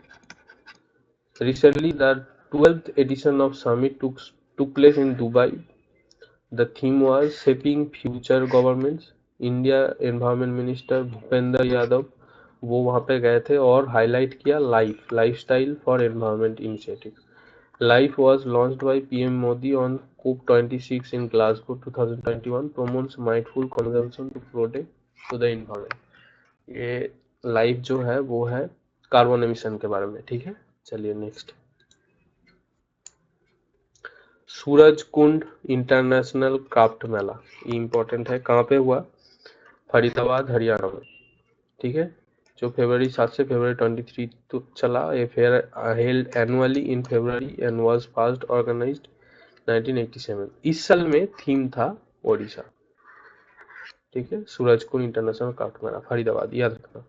Recently, the 12th edition of summit took place in Dubai। The theme was shaping future governments। India environment minister Bhupendra Yadav वो वहाँ पे गए थे और हाईलाइट किया lifestyle for environment initiative. Life was launched by PM Modi on COP26 in Glasgow 2021, promotes mindful consumption to protect to the environment। ये life जो है वो है कार्बन एमिशन के बारे में। ठीक है, चलिए नेक्स्ट, सूरज कुंड इंटरनेशनल क्राफ्ट मेला, ये इम्पोर्टेंट है। कहाँ पे हुआ? फरीदाबाद हरियाणा में। ठीक है, जो फरवरी 7 से फरवरी 23 तो चला। ये fair held annually in February and was first organised 1987। इस साल में थीम था ओडिशा। ठीक है, सूरज कुंड इंटरनेशनल क्राफ्ट मेला फरीदाबाद, याद रखना।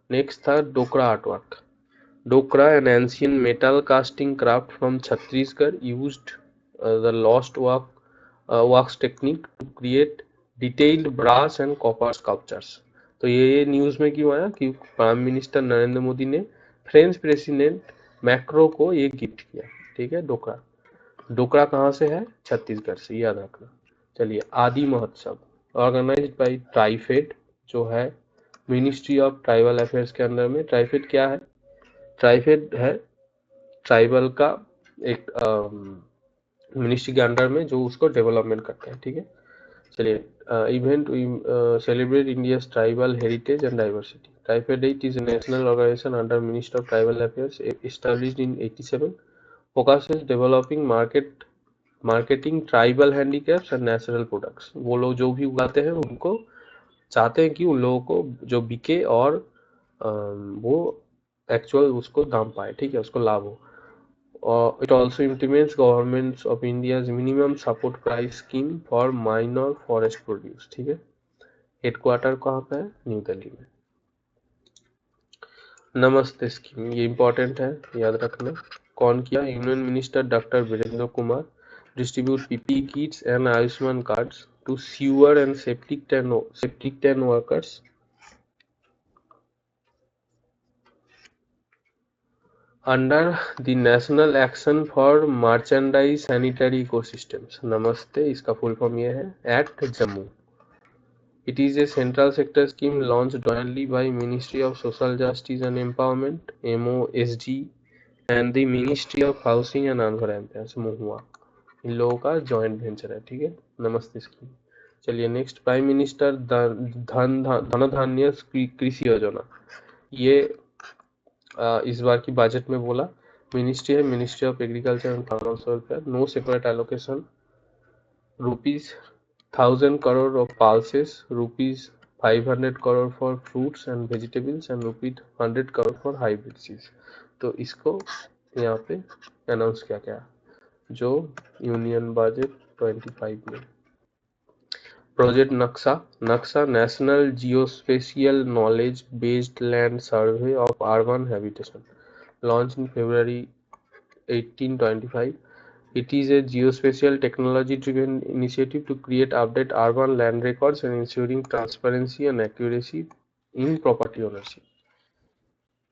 नेक्स्ट था Dokra artwork. Dokra, an ancient metal casting craft from Chhattisgarh, used the lost wax technique to create detailed brass and copper sculptures। तो ये न्यूज में क्यों आया कि प्राइम मिनिस्टर नरेंद्र मोदी ने फ्रेंच प्रेसिडेंट मैक्रो को ये गिफ्ट किया। ठीक है, डोकरा कहाँ से है? छत्तीसगढ़ से, याद रखना। चलिए, आदि महोत्सव ऑर्गेनाइज्ड बाय ट्राइफेड, जो है मिनिस्ट्री ऑफ ट्राइबल अफेयर्स के अंदर में। ट्राइफेड क्या है? ट्राइफेड है ट्राइबल का एक मिनिस्ट्री के अंडर में जो उसको डेवलपमेंट करता है। ठीक है, चलिए, event celebrate India's tribal heritage and diversity. TRIFED is a national organisation under minister of tribal affairs, established in 87, focuses developing marketing tribal handicrafts and natural products. वो लोग जो भी उगाते हैं उनको चाहते हैं कि उन लोगों को जो बिके और वो एक्चुअल उसको दाम पाए। ठीक है, उसको लाभ हो। It also implements governments of India's minimum support price scheme for minor forest produce। ठीक है, हेडक्वार्टर कहाँ पे है? न्यू दिल्ली में। नमस्ते स्कीम, ये इम्पोर्टेंट है, याद रखना। कौन किया? Union minister doctor Virendra Kumar distribute PPE kits and Ayushman cards to sewer and septic tank workers under the national action for merchandise sanitary ecosystems. NAMASTE, इसका फुल फॉर्म ये है, at Jammu. It is a central sector scheme launched jointly by Ministry of Social Justice and Empowerment (MOSG) and the Ministry of Housing and Urban Affairs (MoHUA). इन लोगों का joint venture है, ठीक है। नमस्ते scheme. चलिए next, prime minister धन धान्य कृषि योजना। ये इस बार की बजट में बोला, मिनिस्ट्री है ministry of agriculture and farmers welfare. No separate allocation, rupees 1000 crore of pulses, rupees 500 crore for fruits and vegetables and rupees 100 crore for hybrid seeds। तो इसको यहाँ पे अनाउंस किया गया जो यूनियन बजट 25 में। प्रोजेक्ट नक्शा national geospatial knowledge based land survey of urban habitation, launch in February 1825। It is a geospatial technology-driven initiative to create, update urban land records and ensuring transparency and accuracy in property ownership.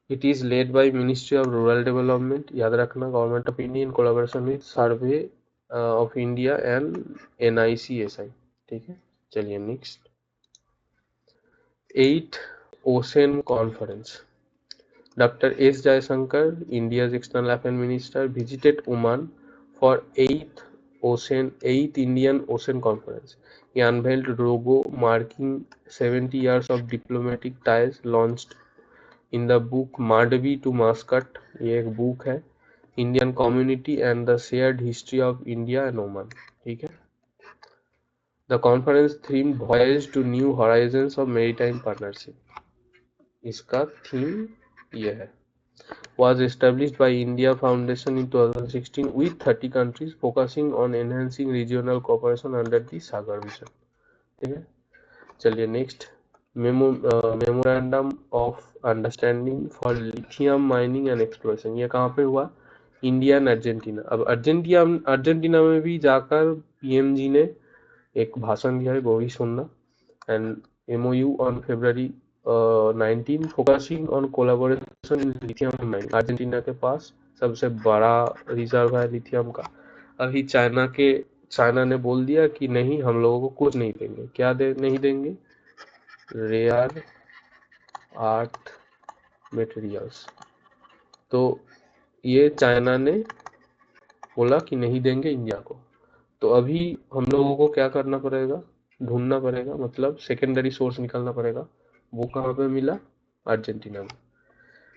It is led by Ministry of Rural Development, याद रखना, Government of India in collaboration with Survey of India and NICSI। ठीक है, चलिए next. 8th ocean conference. Dr. S. Jaishankar, India's External Affairs Minister, visited Oman for 8th Indian Ocean Conference. He unveiled logo marking 70 years of diplomatic ties, launched in the book Madvi to Muscat, ये एक book है, Indian Community and the Shared History of India and Oman। ठीक है। The conference theme Voyage to New Horizons of Maritime Partnership, इसका theme ये है। Was established by India Foundation in 2016 with 30 countries, focusing on enhancing regional cooperation under the Sagar Vision। ठीक है, चलिए next. Memorandum of understanding for lithium mining and exploration, ये कहाँ पे हुआ? India and Argentina. अब अर्जेंटीना में भी जाकर पीएम जी ने एक भाषण दिया है, वो भी सुनना। And MOU on February 19 focusing on collaboration in lithium mining. Argentina के पास सबसे बड़ा रिजर्व है लिथियम का। अभी चाइना ने बोल दिया कि नहीं, हम लोगों को कुछ नहीं देंगे। क्या नहीं देंगे? Rare earth materials. तो ये चाइना ने बोला कि नहीं देंगे इंडिया को। तो अभी हम लोगों को क्या करना पड़ेगा? ढूंढना पड़ेगा, मतलब सेकेंडरी सोर्स निकालना पड़ेगा। वो कहाँ पे मिला? अर्जेंटीना में।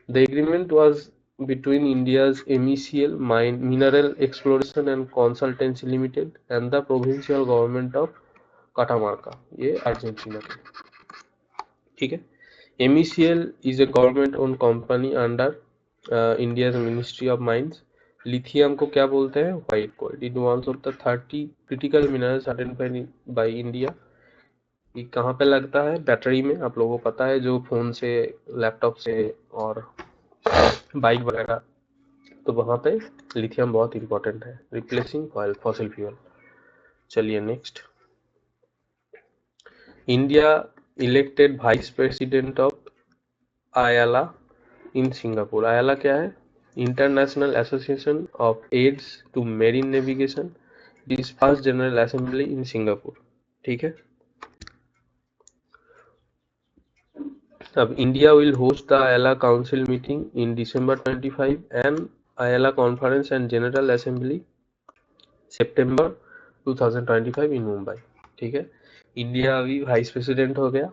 The agreement was between India's MECL mineral exploration and consultancy limited and the provincial government of Catamarca, ये अर्जेंटीना के। ठीक है। MECL is a government own company under India's ministry of mines. Lithium को क्या बोलते हैं? White gold. It one of the 30 critical minerals identified by India. ये कहाँ पे लगता है? बैटरी में। आप लोगों को पता है, जो फोन से, लैपटॉप से और बाइक वगैरह, तो वहाँ पे लिथियम बहुत इंपॉर्टेंट है, रिप्लेसिंग फॉसिल फ्यूल। चलिए next. India elected vice president of IALA in Singapore. IALA क्या है? International association of aids to marine navigation. It is first general assembly in Singapore. ठीक है। अब India will host the IALA council meeting in December 25 and IALA conference and general assembly September 2025 in Mumbai. ठीक है। India अभी vice president हो गया।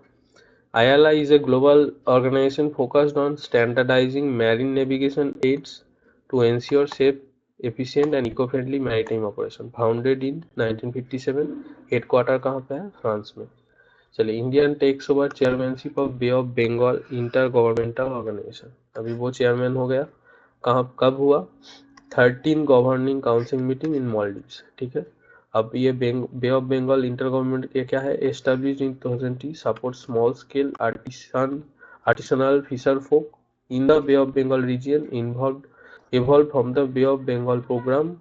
IALA is a global organization focused on standardizing marine navigation aids to ensure safe, efficient and eco-friendly maritime operation. Founded in 1957, headquarter कहाँ पे है? France में। चलिए, Indian takes over chairmanship of Bay of Bengal intergovernmental organisation. अभी वो chairman हो गया। कब हुआ? 13 governing council meeting in Maldives. ठीक है। अब ये Bay of Bengal inter government के क्या है? Establish in 2020, support small scale artisanal fisher folk in the Bay of Bengal region evolved from the Bay of Bengal program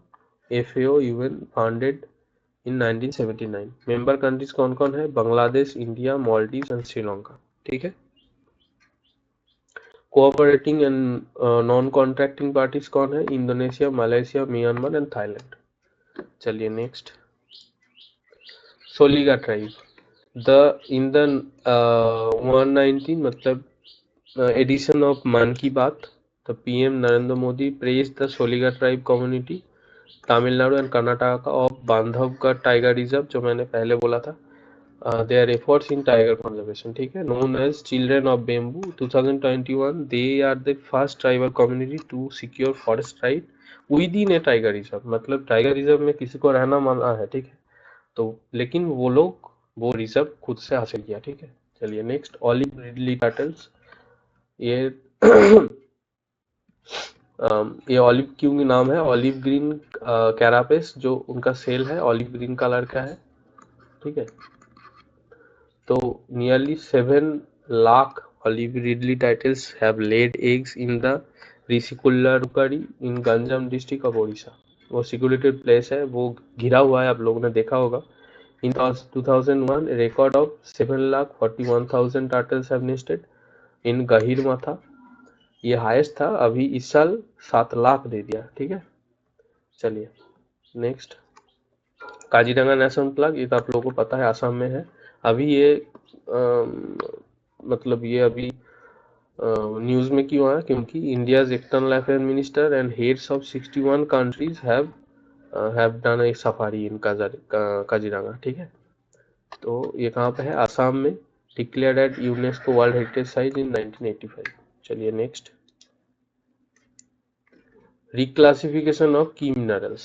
FAO UN founded in 1979. Member countries कौन कौन है? Bangladesh, India, Maldives and Sri Lanka. ठीक है। Cooperating and non contracting parties कौन है? Indonesia, Malaysia, Myanmar and Thailand. चलिए next, Soliga tribe the in the 119 मतलब edition of Mann Ki Baat, the PM Narendra Modi praise the Soliga tribe community Tamil Nadu and Karnataka of Bandhavgarh tiger reserve, जो मैंने पहले बोला था, their efforts in tiger conservation, ठीक है, known as children of bamboo 2021, they are the first tribal community to secure forest right within a tiger reserve, मतलब tiger reserve में किसी को रहना मना है, ठीक है, तो लेकिन वो लोग वो रिजर्व खुद से हासिल किया। ठीक है। चलिए नेक्स्ट, ऑलिव रिडली टर्टल्स, ये ये ऑलिव क्यों नाम है? ऑलिव ग्रीन कैरापेस जो उनका सेल है ऑलिव ग्रीन कलर का है। ठीक है। तो nearly 7 lakh olive ridley turtles have laid eggs in the Rishikulla in Ganjam district of Odisha। वो सिक्योरिटेड प्लेस है, वो घिरा हुआ है, आप लोगों ने देखा होगा। In 2001 a record of 7,41,000 turtles have nested in गहीरमाथा, ये हाईएस्ट था। अभी इस साल 7 लाख दे दिया। ठीक है। चलिए नेक्स्ट, काजीरंगा नेशनल पार्क, ये तो आप लोगों को पता है आसाम में है। अभी ये मतलब ये अभी न्यूज में क्यों आया? क्योंकि India's external affair minister and heads of 61 countries have done a safari in Kaziranga. ठीक है। तो ये कहाँ पे है? आसाम में, declared at UNESCO world heritage site in 1985। चलिए next, reclassification of key minerals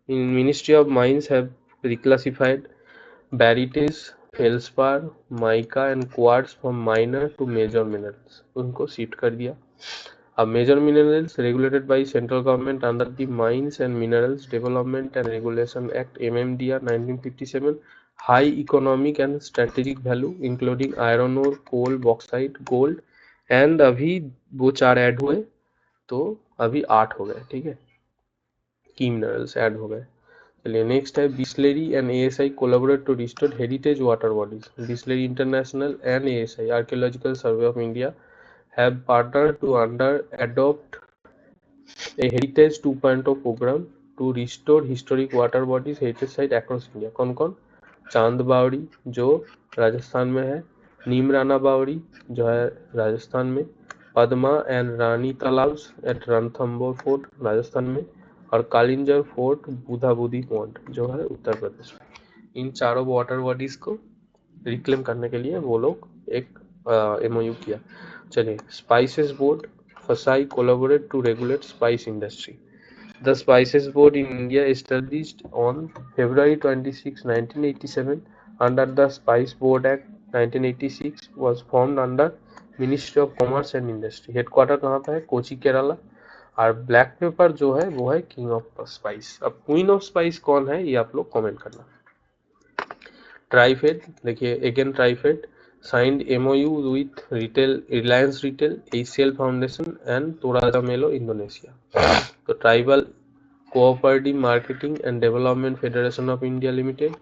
in Ministry of Mines have reclassified barytes, feldspar, mica and quartz from minor to major minerals, उनको शिफ्ट कर दिया। अब major minerals regulated by central government under the Mines and Minerals Development and Regulation Act MMDR 1957, high economic and strategic value including iron ore, coal, bauxite, gold and अभी वो 4 add हुए तो अभी 8 हो गए। ठीक है, की मिनरल्स ऐड हो गए। चलिए नेक्स्ट है, Bisleri and ASI collaborate to restore heritage water bodies. Bisleri international and ASI archaeological survey of India have partnered to adopt a heritage 2.0 program to restore historic water bodies heritage site across India। कौन कौन? चांद बावड़ी जो राजस्थान में है, नीमराना बावड़ी जो है राजस्थान में, पद्मा एंड रानी तालाब्स एट रणथंबोर फोर्ट राजस्थान में, और कालिंजर फोर्ट बुधाबुदी पॉन्ड जो है उत्तर प्रदेश में। इन चारों वाटर बॉडीज को रिक्लेम करने के लिए वो लोग एक एमओयू किया। चलिए, spices board FSSAI collaborate to regulate spice industry. The Spices Board in India established on February 26, 1987 under the Spice Board Act 1986 was formed under Ministry of Commerce and Industry। Headquarter कहाँ पे है? कोची केरला। और black pepper जो है वो है king of spice. अब queen of spice कौन है ये आप लोग कमेंट करना। ट्राइफेड, देखिए again TRIFED signed MOU with Reliance Retail, ACL Foundation and Toraja Melo, Indonesia। तो tribal cooperative marketing and development federation of India limited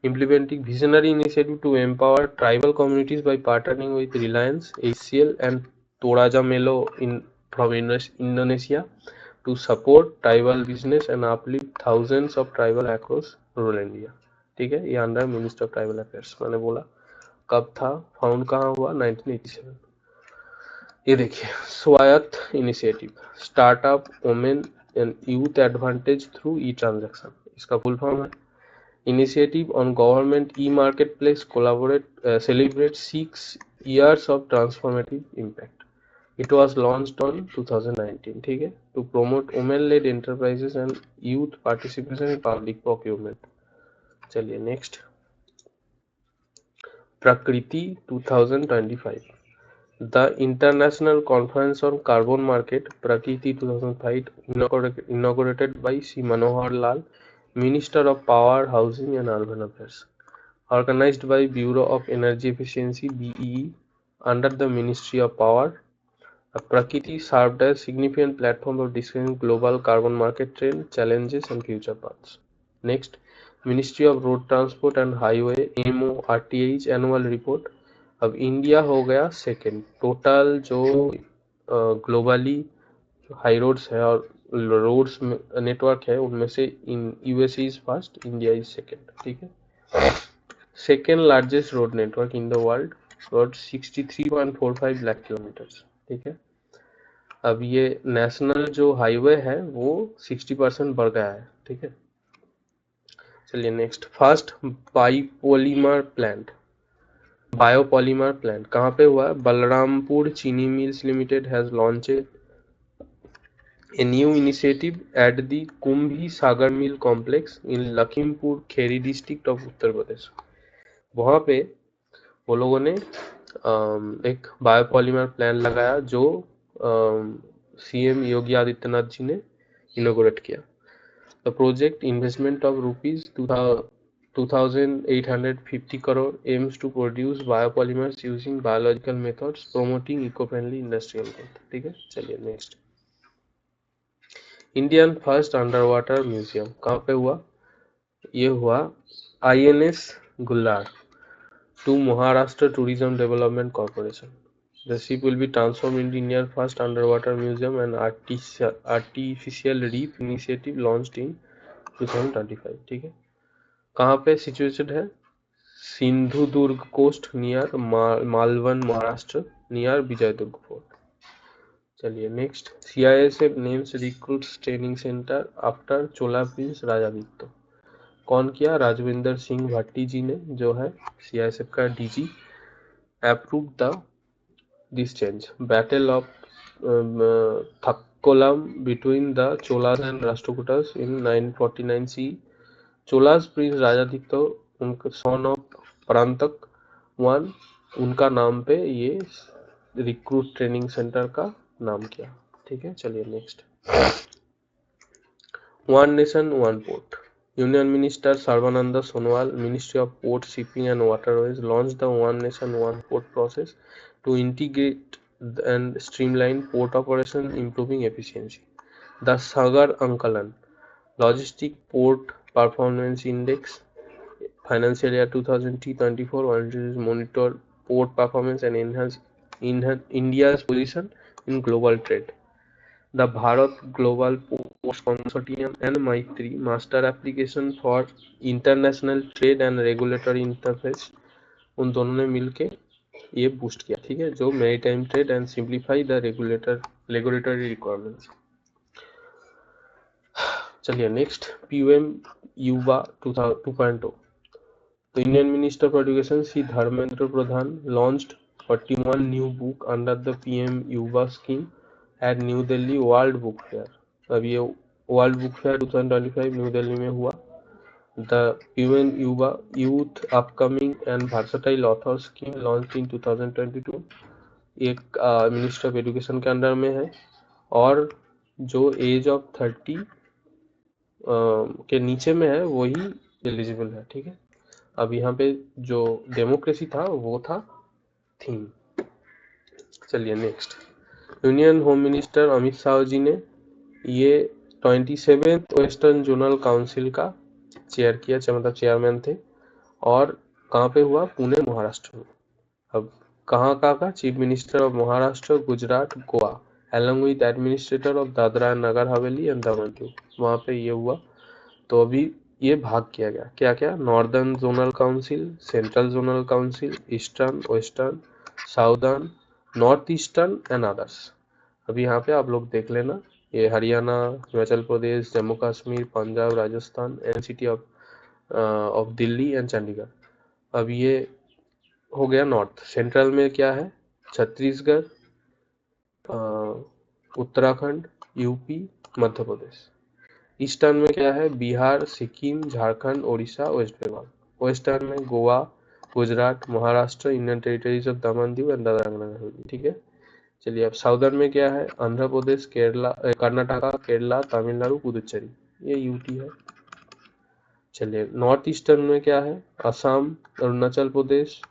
implementing visionary initiative to empower tribal communities by partnering with Reliance, ACL and Toraja Melo from Indonesia to support tribal business and uplift thousands of tribal across rural India। ठीक है, ये under minister of tribal affairs. मैंने बोला कब था, found कहाँ हुआ? 1987। ये देखिए, स्वायत्त initiative startup women and youth advantage through E transaction, इसका फुल फॉर्म है initiative on government e market place collaborate celebrate 6 years of transformative impact। It was launched on 2019। ठीक है, to promote women led enterprises and youth participation in public procurement। चलिए next, प्रकृति 2025, the International Conference on Carbon Market Prakriti 2005 inaugurated by Shri Manohar Lal, Minister of Power, Housing and Urban Affairs, organized by Bureau of Energy Efficiency BEE under the Ministry of Power, Prakriti served as significant platform for discussing global carbon market trend, challenges and future paths. Next, Ministry of Road Transport and Highway MORTH annual report. अब India हो गया second, total जो globally high roads है और roads network है उनमें से USA is first, India is second, ठीक है। Second largest road network in the world, road 63.45 lakh kilometres, ठीक है। अब ये नेशनल जो हाईवे है वो 60% बढ़ गया है, ठीक है। चलिए नेक्स्ट, फर्स्ट बायोपॉलीमर प्लांट कहाँ पे हुआ है? Balrampur Chini mills limited has launched a new initiative at the Kumbhi Sagar mill complex in Lakhimpur Kheri district of Uttar Pradesh. वहाँ पे वो लोगों ने एक बायोपॉलीमर प्लांट लगाया जो सीएम योगी आदित्यनाथ जी ने इनोग्रेट किया। The project investment of rupees 2,850 crore aims to produce biopolymers using biological methods, promoting eco-friendly industrial growth, ठीक है। चलिए next, Indian first under water museum कहाँ पे हुआ? ये हुआ INS Gullar to Maharashtra Tourism Development Corporation. The ship will be transformed into India's first underwater museum and artificial reef initiative launched in 2025, ठीक है। कहाँ पे सिचुएटेड है? Sindhudurg coast near Malvan Maharashtra near Vijaydurg fort. चलिए next, CISF names recruits training centre after Chola prince Rajaditya. कौन किया? राजविंदर सिंह भट्टी जी ने, जो है CISF का DG, approved this change. Battle of Thakkolam between the Cholas and Rashtrakutas in 949 CE. Cholas Prince राजादित्य उनका son of परांतक वन, उनका नाम पे ये रिक्रूट ट्रेनिंग सेंटर का नाम किया, ठीक है। चलिए next, one nation one port. Union Minister Sarbananda Sonowal, Ministry of Port, Shipping and Waterways, launched the One Nation One Port process to integrate and streamline port operation, improving efficiency. The Sagar Ankalan Logistic Port Performance Index Financial Year 2024 wanted to monitor port performance and enhance India's position in global trade. The Bharat Global Ports Consortium and Maitri Master Application for International Trade and Regulatory Interface, उन दोनों ने मिलके ये boost किया, ठीक है, जो maritime trade and simplify the regulatory requirements. चलिए नेक्स्ट, PM युवा 2.0। The Indian Minister for Education Sri Dharmendra Pradhan launched 41 new book under the PM Yuva scheme at New Delhi World Book Fair। अब ये world book fair 2025 new Delhi में हुआ। The PM युवा youth upcoming and versatile author scheme launch in 2022 एक minister of education के under में है, और जो एज ऑफ 30 के नीचे में है वही एलिजिबल है, ठीक है। अब यहाँ पे जो डेमोक्रेसी था वो था थीम। चलिए next, union home minister Amit Shah ji ने ये 27th वेस्टर्न जोनल काउंसिल का चेयर किया, मतलब चेयरमैन थे, और कहाँ पे हुआ? पुणे महाराष्ट्र में। अब कहाँ का chief minister of Maharashtra, Gujarat, Goa, along with administrator of Dadra and Nagar Haveli and Daman Diu, वहाँ पे ये हुआ। तो अभी ये भाग किया गया, क्या क्या? Northern zonal council, central zonal council, eastern, western, southern, north eastern and others. अभी यहाँ पे आप लोग देख लेना, ये Haryana, Himachal Pradesh, Jammu Kashmir, Punjab, Rajasthan, NCT of Delhi and Chandigarh. अब ये हो गया नॉर्थ। सेंट्रल में क्या है? छत्तीसगढ़, उत्तराखंड, यूपी, मध्य प्रदेश। ईस्टर्न में क्या है? बिहार, सिक्किम, झारखंड, ओडिशा, वेस्ट बंगाल। वेस्टर्न में Goa, Gujarat, Maharashtra, Indian territories of Daman Diu and Dadra Nagar Haveli, ठीक है। चलिए अब साउदर्न में क्या है? आंध्र प्रदेश, केरला, कर्नाटका, केरला, तमिलनाडु, पुदुचेरी, ये यूटी है। चलिए नॉर्थ ईस्टर्न में क्या है? असम, अरुणाचल प्रदेश,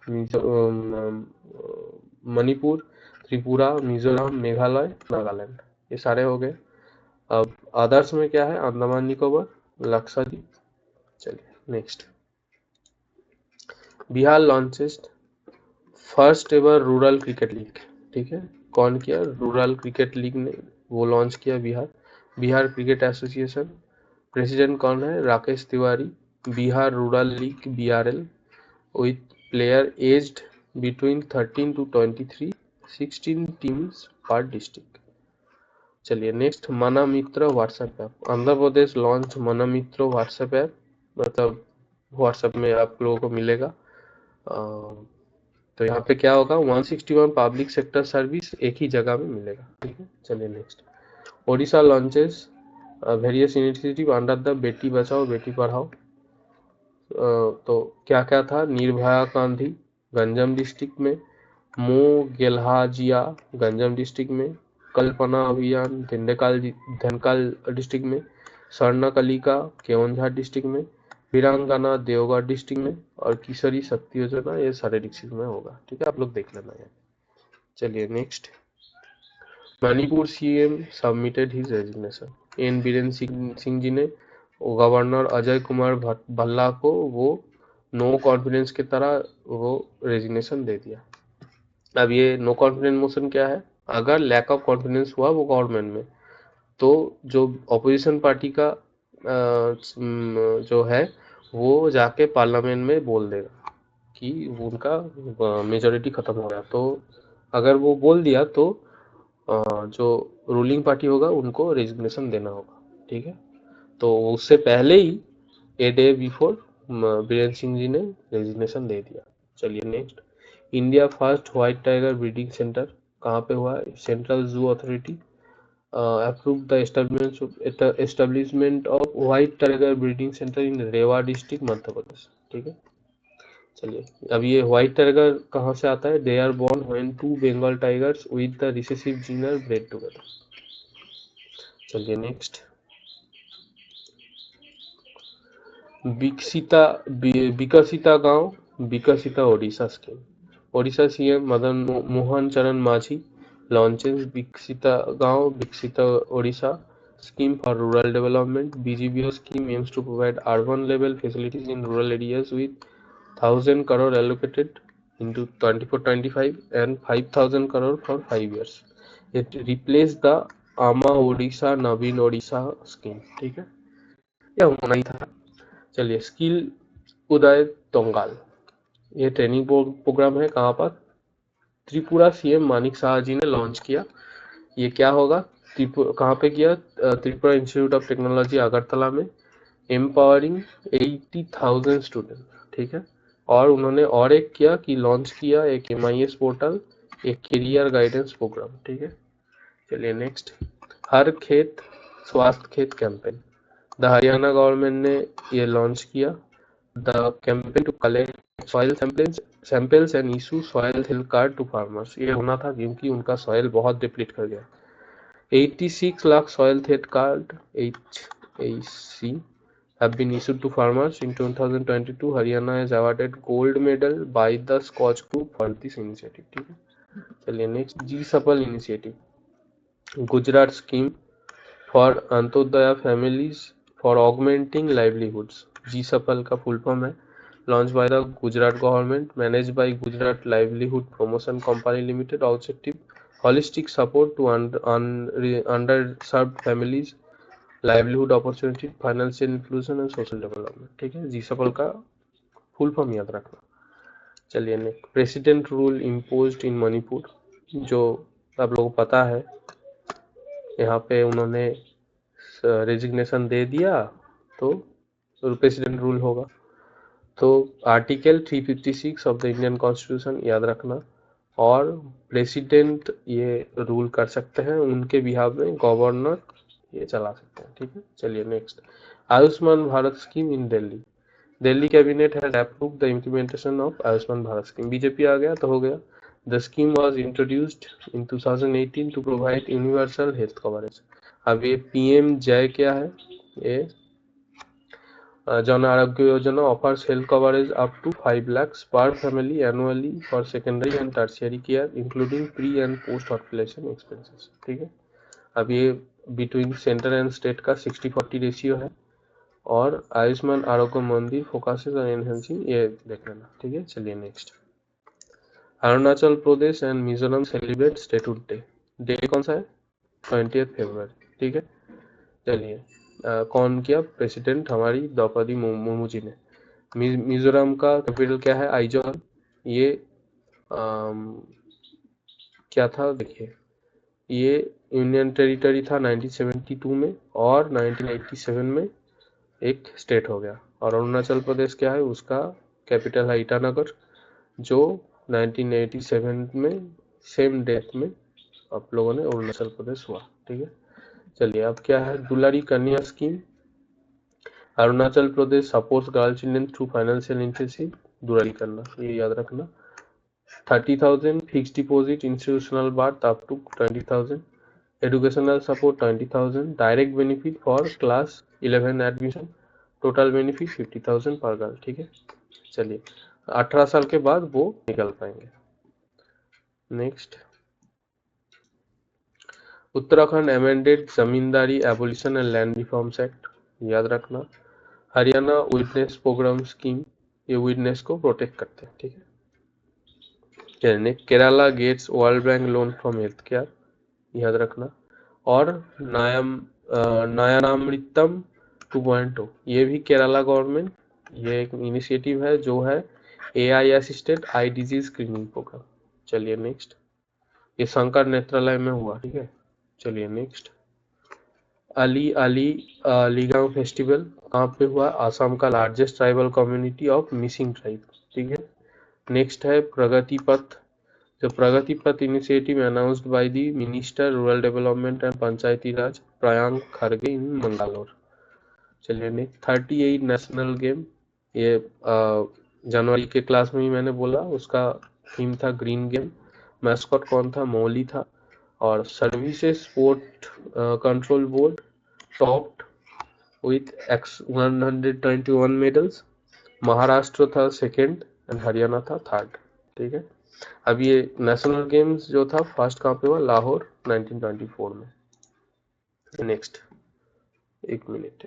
मणिपुर, त्रिपुरा, मिजोरम, मेघालय, नागालैंड, ये सारे हो गए। अब अदर्स में क्या है, अंडमान निकोबार, लक्षद्वीप। चलिए next, Bihar launches first ever rural cricket league. ठीक है, कौन किया, रूरल क्रिकेट लीग ने वो लॉन्च किया Bihar, Bihar cricket association. President कौन है, Rakesh Tiwari. Bihar rural league BRL with player aged between 13 to 23, 16 teams per district। चलिए नेक्स्ट, मना मित्र WhatsApp app. Andhra Pradesh launch मना मित्र व्हाट्सएप ऐप, मतलब व्हाट्सएप में आप लोगों को मिलेगा। तो यहाँ पे क्या होगा, 161 पब्लिक सेक्टर सर्विस एक ही जगह में मिलेगा। ठीक है, चलिए next, Odisha launches various initiative under the Beti Bachao Beti Padhao. तो क्या क्या था, निर्भया गांधी गंजम डिस्ट्रिक्ट में, मो गेल्हाजिया गंजम डिस्ट्रिक्ट में, कल्पना अभियान धनकाल डिस्ट्रिक्ट में, स्वर्णा कलिका केवंझार डिस्ट्रिक्ट में, वीरांगना देवगढ़ डिस्ट्रिक्ट में, और किशोरी शक्ति योजना ये सारे डिस्ट्रिक्ट में होगा। ठीक है, आप लोग देख लेना है। चलिए next, Manipur CM submitted his resignation. N Biren Singh ji ने गवर्नर अजय कुमार भल्ला को वो नो कॉन्फिडेंस की तरह वो रेजिग्नेशन दे दिया। अब ये नो कॉन्फिडेंस मोशन क्या है, अगर लैक ऑफ कॉन्फिडेंस हुआ वो गवर्नमेंट में, तो जो अपोजिशन पार्टी का जो है वो जाके पार्लियामेंट में बोल देगा कि उनका मेजोरिटी खत्म हो गया। तो अगर वो बोल दिया तो जो रूलिंग पार्टी होगा उनको रेजिग्नेशन देना होगा। ठीक है, तो उससे पहले ही a day before Biren Singh ji ने रेजिग्नेशन दे दिया। चलिए next, India first white tiger breeding centre कहाँ पे हुआ है, central zoo authority approve the establishment of white tiger breeding centre in Rewa district Madhya Pradesh. ठीक है, चलिए अब ये व्हाइट टाइगर कहाँ से आता है, they are born when two Bengal tigers with the recessive gene are bred together. चलिए next, Viksita Gaon Viksita Odisha scheme. Odisha CM Madan Mohan Charan Majhi launches विकसिता Gaon Viksita Odisha scheme for rural development। BGBO scheme aims to provide urban level facilities in rural areas with 1000 crore allocated into 24-25 and 5000 crore for 5 years। It replaced the आमा ओडिशा नवीन Odisha scheme. ठीक है, यह होना ही था। चलिए, skill उदय तोंगाल, ये training programme है कहाँ पर, त्रिपुरा CM मानिक शाह जी ने लॉन्च किया। ये क्या होगा, कहाँ पे किया, Tripura institute of technology Agartala में, एम्पावरिंग 80,000 स्टूडेंट। ठीक है, और उन्होंने और एक किया कि लॉन्च किया एक MIS पोर्टल, एक करियर गाइडेंस प्रोग्राम। ठीक है, चलिए नेक्स्ट, हर खेत स्वास्थ्य खेत कैंपेन, द हरियाणा गवर्नमेंट ने ये लॉन्च किया। The campaign to collect soil samples and issue soil health card to farmers. ये होना था क्योंकि उनका सॉइल बहुत डिप्लीट कर गया। 86 lakh soil health card HAC have been issued to farmers in 2022। Haryana has awarded gold medal by the Scotch Group for this initiative। ठीक है, चलिए next, G SAFAL initiative, Gujarat scheme for Antyodaya families for augmenting livelihoods. G SAFAL का full form है, launch by the Gujarat government, manage by Gujarat livelihood promotion company limited, objective holistic support to underserved families, livelihood opportunity, financial inclusion and social development। ठीक है, जी सफल का full form याद रखना। चलिए next, president rule imposed इन मणिपुर, जो आप लोगों को पता है, यहाँ पे उन्होंने रेजिग्नेशन दे दिया तो प्रेसिडेंट रूल होगा। तो article 356 of the Indian constitution याद रखना, और प्रेसिडेंट ये रूल कर सकते हैं, उनके बिहाफ में गवर्नर ये चला सकते हैं। ठीक है, चलिए next, Ayushman Bharat scheme in Delhi, Delhi cabinet has approved the implementation of Ayushman Bharat scheme. BJP आ गया तो हो गया। The scheme was introduced in 2018 to provide universal health coverage. अब ये PM जय क्या है, ये Jan Arogya Yojana offers health coverage up to 5 lakhs per family annually for secondary and tertiary care including pre and post hospitalization expenses। ठीक है, अब ये बिटवीन सेंटर एंड स्टेट का 60-40 रेशियो है। और आयुष्मान आरोग्य मंदिर फोकसेस ऑन एनहेंसिंग, ये देख लेना। ठीक है, चलिए next. Arunachal Pradesh and Mizoram celebrate statehood day. Day कौन सा है? 20 फरवरी। ठीक है, चलिए कौन किया? प्रेसिडेंट हमारी द्रौपदी मुर्मू जी ने। मिजोरम का कैपिटल क्या है? आइजोल। ये क्या था देखिए, ये यूनियन टेरिटरी था 1972 में और 1987 में एक स्टेट हो गया। और अरुणाचल प्रदेश क्या है? उसका कैपिटल है ईटानगर, जो 1987 में सेम डेट में आप लोगों ने अरुणाचल प्रदेश हुआ। ठीक है, चलिए अब क्या है? Dulari Kanya scheme. Arunachal Pradesh supports girl children through financial inclusive, Dulari करना, ये याद रखना। 30,000 fix deposit institutional birth up to 20,000, educational support 20,000, direct benefit for class 11 admission, total benefit 50,000 per girl. ठीक है, चलिए 18 साल के बाद वो निकल पाएंगे। Next, Uttarakhand amended zamindari abolition and land reforms act, याद रखना। हरियाणा विटनेस प्रोग्राम स्कीम, ये विटनेस को प्रोटेक्ट करते हैं। ठीक है, Kerala gets world bank loan from health care, याद रखना। और नयनामृतम 2.0, ये भी केरला गवर्नमेंट, ये एक इनिशिएटिव है जो है AI assisted eye disease screening programme. चलिए नेक्स्ट, ये शंकर नेत्रालय में हुआ। ठीक है, चलिए नेक्स्ट। अली अली अलीगांव फेस्टिवल कहाँ पे हुआ? आसाम का largest tribal community of Mising tribe. ठीक है, नेक्स्ट है प्रगति पथ। The Pragati Path initiative announced by the Minister Rural Development and Panchayati Raj Priyank Kharge in Mangalore। चलिए नेक्स्ट, 38 नेशनल गेम, ये जनवरी के क्लास में ही मैंने बोला, उसका थीम था ग्रीन गेम। मैस्कॉट कौन था? मौली था। और services sport control board topped with 121 medals. Maharashtra था सेकेंड एंड हरियाणा था थर्ड। ठीक है, अब ये नेशनल गेम्स जो था फर्स्ट कहाँ पे हुआ? लाहौर 1924 में। नेक्स्ट, एक minute.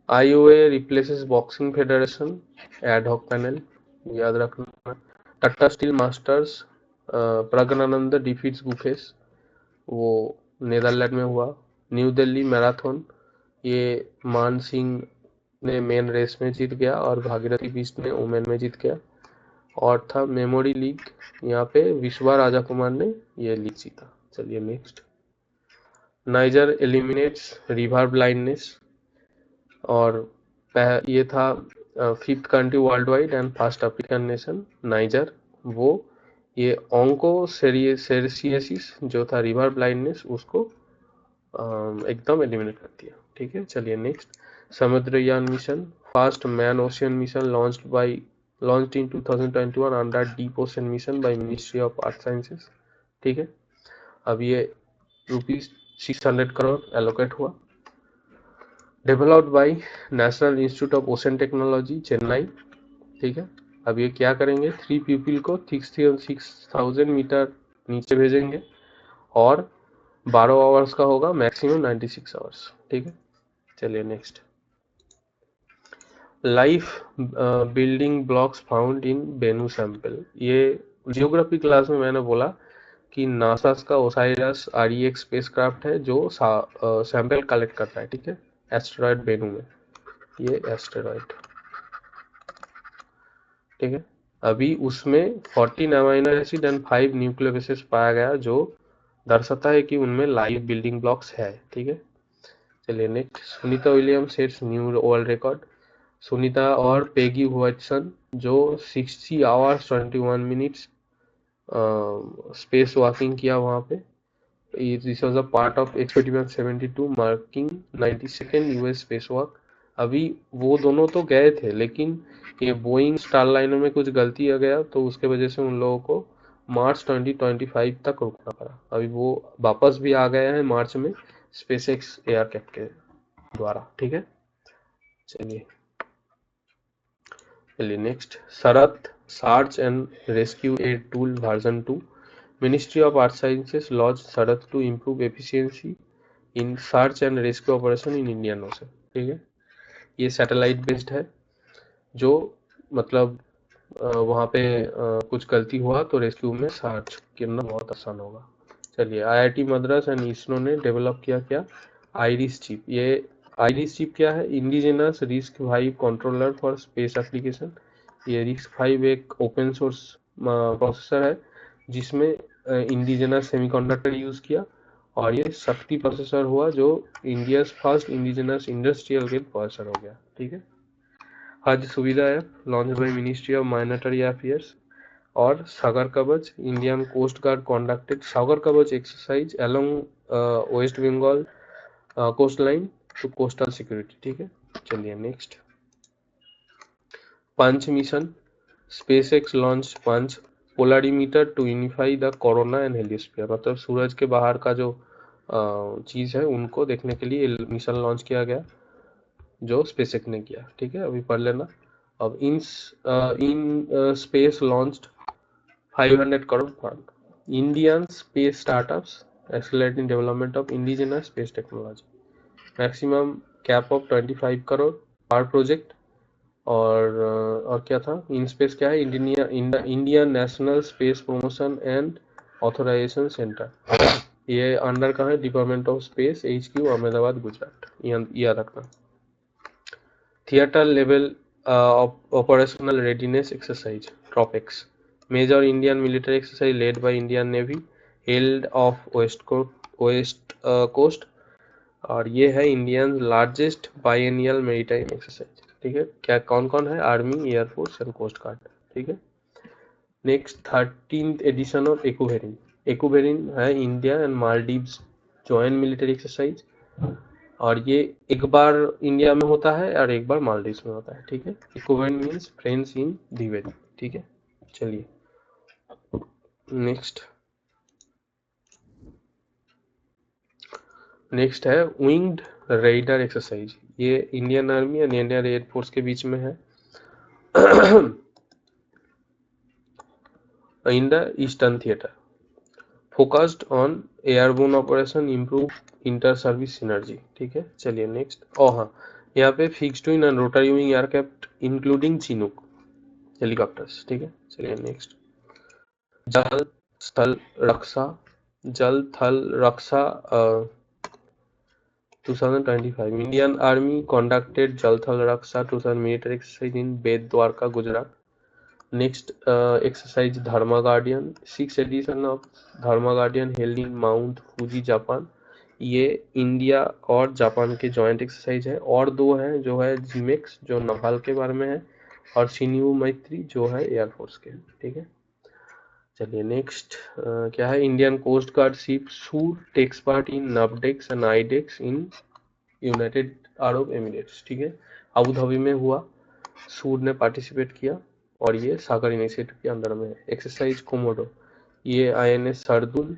IOA replaces boxing federation ad hoc panel, याद रखना। Tata steel masters Praggnanandhaa defeats Gukesh, वो नेदरलैंड में हुआ। न्यू दिल्ली मैराथन, ये मान सिंह ने मेन रेस में जीत गया और भागीरथी बिष्ट ने वुमेन में जीत गया। और था मेमोरी लीग, यहाँ पे विश्वा राजा कुमार ने ये लीग जीता। चलिए next, niger eliminates river blindness, और ये था 5th country world wide and first African nation niger, वो ये ऑन्कोसेरिएसिस जो था रिवर ब्लाइंडनेस उसको एकदम एलिमिनेट कर दिया। ठीक है, चलिए next, Samudrayaan mission, first man ocean mission launched in 2021 under Deep Ocean Mission by Ministry of Earth Sciences। ठीक है, अब ये ₹600 करोड़ एलोकेट हुआ। Developed by national institute of ocean technology Chennai. ठीक है, अब ये क्या करेंगे? 3 पीपल को 6,000 मीटर नीचे भेजेंगे और 12 आवर्स का होगा, मैक्सिमम 96 आवर्स। ठीक है, चलिए next, life building blocks found in Bennu sample. ये जियोग्राफी क्लास में मैंने बोला कि नासा का ओसाइरस REX स्पेसक्राफ्ट है जो सैंपल कलेक्ट करता है। ठीक है, एस्टेरॉयड बेनू में, ये एस्टेरॉयड। ठीक है, अभी उसमें 14 amino acid and 5 nucleic acid पाया गया जो दर्शाता है कि उनमें लाइव बिल्डिंग ब्लॉक्स है। ठीक है, चलिए next, Sunita Williams sets new world record. Sunita और पेगी व्हाटसन जो 60 आवर्स 21 मिनट्स स्पेस वॉकिंग किया वहाँ पे। This was a part of experiment 72 marking 92nd US space walk. अभी वो दोनों तो गए थे, लेकिन ये बोइंग स्टारलाइनर में कुछ गलती आ गया, तो उसके वजह से उन लोगों को मार्च 2025 तक रुकना पड़ा। अभी वो वापस भी आ गए हैं मार्च में स्पेस एक्स एयरक्राफ्ट के द्वारा। ठीक है, चलिए चलिए next. SARAT search and rescue aid tool version 2। Ministry of earth sciences launch SARAT to improve efficiency in search and rescue operation in Indian ocean. ठीक है, ये सैटेलाइट बेस्ड है, जो मतलब वहाँ पे कुछ गलती हुआ तो रेस्क्यू में सर्च करना बहुत आसान होगा। चलिए, आईआईटी मद्रास एंड इसरो ने डेवलप किया क्या, आइरिस चिप। ये आइरिस चिप क्या है, indigenous risk 5 controller for space application. ये रिस्क 5 एक ओपन सोर्स प्रोसेसर है, जिसमें इंडिजिनस सेमीकंडक्टर यूज किया, और ये शक्ति प्रोसेसर हुआ, जो India first indigenous industrial grade processor हो गया। ठीक है, Haj Suvidha app launch by ministry of माइनटरी अफेयर्स। और Sagar Kavach, Indian coast guard conducted Sagar Kavach exercise along West Bengal coast line to coastal security. ठीक है, चलिए next. Punch mission, SpaceX launch punch polarimeter to unify the corona and heliosphere. मतलब सूरज के बाहर का जो चीज है उनको देखने के लिए मिशन लॉन्च किया गया, जो स्पेस एक्स ने किया। ठीक है, अभी पढ़ लेना। अब in space launched 500 crore fund. Indian space startups accelerating development of indigenous space technology. Maximum cap of 25 crore per project. और क्या था, इन स्पेस क्या है, India national space promotion and authorisation centre. ये अंडर का है department of space, HQ Ahmedabad Gujarat, याद रखना। Theatre level operational readiness exercise TROPEX, major Indian military exercise led by Indian Navy held off west coast। और ये है Indian largest biennial maritime exercise. ठीक है, क्या कौन कौन है, army, air force and coast guard. ठीक है, next 13th edition of Ekuverin. Ekuverin है India and Maldives joint military exercise, और ये एक बार इंडिया में होता है और एक बार मालदीव्स में होता है। ठीक है, एक्वेरिन मीन्स फ्रेंड्स इन द्विवेदी। ठीक है, चलिए नेक्स्ट। नेक्स्ट है विंग्ड रेडर एक्सरसाइज। ये इंडियन आर्मी और इंडियन एयरफोर्स के बीच में है in the eastern theatre, focused on airborne operation, improve inter service synergy. ठीक है, चलिए नेक्स्ट। हाँ, यहाँ पे fixed wing and rotary wing aircraft including Chinook helicopters. ठीक है, चलिए नेक्स्ट। जल स्थल रक्षा, जल थल रक्षा 2025 Indian Army conducted Jal Thal Raksha 2000 military exercise in Bet Dwarka, Gujarat. Next exercise Dharma Guardian, 6th edition of Dharma Guardian held in Mount Fuji, Japan. ये India और Japan के जॉइंट एक्सरसाइज है। और दो हैं, जो है जिमेक्स जो नेपाल के बारे में है, और शिन्यू मैत्री जो है एयरफोर्स के। ठीक है, चलिए नेक्स्ट। क्या है, Indian coast guard ship Sur takes part in NAVDEX and IDEX in United Arab Emirates. ठीक है, अबू धाबी में हुआ, सूर ने पार्टिसिपेट किया, और ये सागर इनिशिएटिव के अंदर में है। एक्सरसाइज कोमोडो, ये INS शार्दुल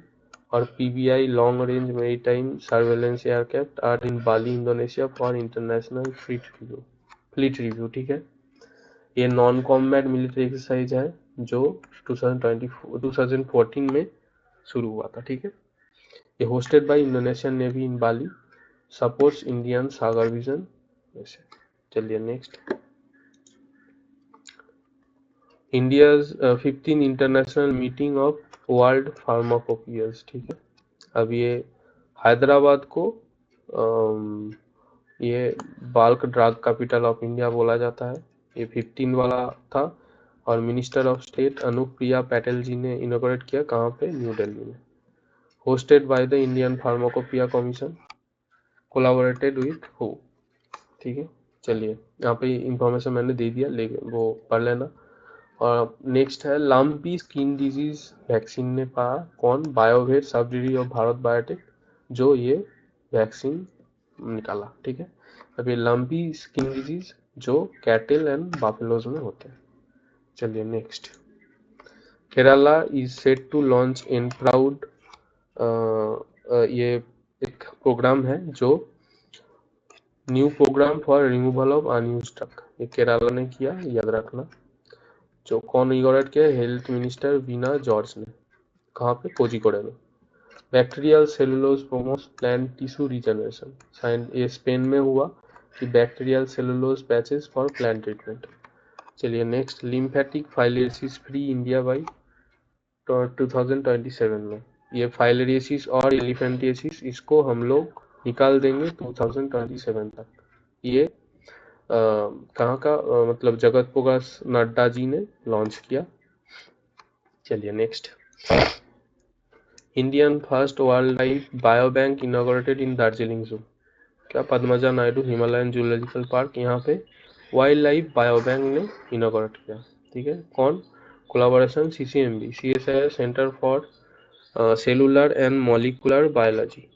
और PBI long range maritime surveillance aircraft are in Bali, Indonesia for international fleet review. ठीक है, ये नॉन कॉम्बैट मिलिट्री एक्सरसाइज है, जो 2014 में शुरू हुआ था। ठीक है, ये hosted by Indonesian navy in Bali, supports Indian Sagar vision. चलिए next. India's 15 international meeting of world pharmacopoeias. ठीक है, अब ये हैदराबाद को ये bulk drug capital of India बोला जाता है। ये 15 वाला था, और minister of state Anupriya Patel ji ने इनोग्रेट किया, कहाँ पे, न्यू दिल्ली में। Hosted by the Indian pharmacopoeia commission, collaborated with हु। ठीक है, चलिए यहाँ पे इंफॉर्मेशन मैंने दे दिया, लेकिन वो पढ़ लेना। और नेक्स्ट है लम्पी स्किन डिजीज वैक्सीन ने पाया, कौन, Biovet subsidy of Bharat biotech, जो ये वैक्सीन निकाला। ठीक है, अब ये लंपी स्किन डिजीज जो कैटल एंड बाफेलोज में होते हैं। चलिए next, Kerala is set to launch in proud, ये एक प्रोग्राम है जो new programme for removal of unused stock, ये केरला ने किया, याद रखना। जो कौन इनॉग्रेट किया? हेल्थ मिनिस्टर वीना जॉर्ज ने। कहाँ पे? कोझिकोड में। Bacterial cellulose promotes plant tissue regeneration, ये स्पेन में हुआ कि bacterial cellulose patches for plant treatment. चलिए next, lymphatic filariasis free India by 2027 में। ये फाइलेरियोसिस और एलिफेंटियोसिस इसको हम लोग निकाल देंगे 2027 तक। ये कहाँ का मतलब जगत प्रकाश नड्डा जी ने लॉन्च किया। चलिए next, Indian first wild life bio bank inaugurated इन दार्जिलिंग जू। क्या? Padmaja Naidu Himalayan zoological park, यहाँ पे वाइल्ड लाइफ बायो बैंक ने इनॉग्रेट किया। ठीक है, कौन? Collaboration CCMB, CSIR centre for cellular and molecular biology,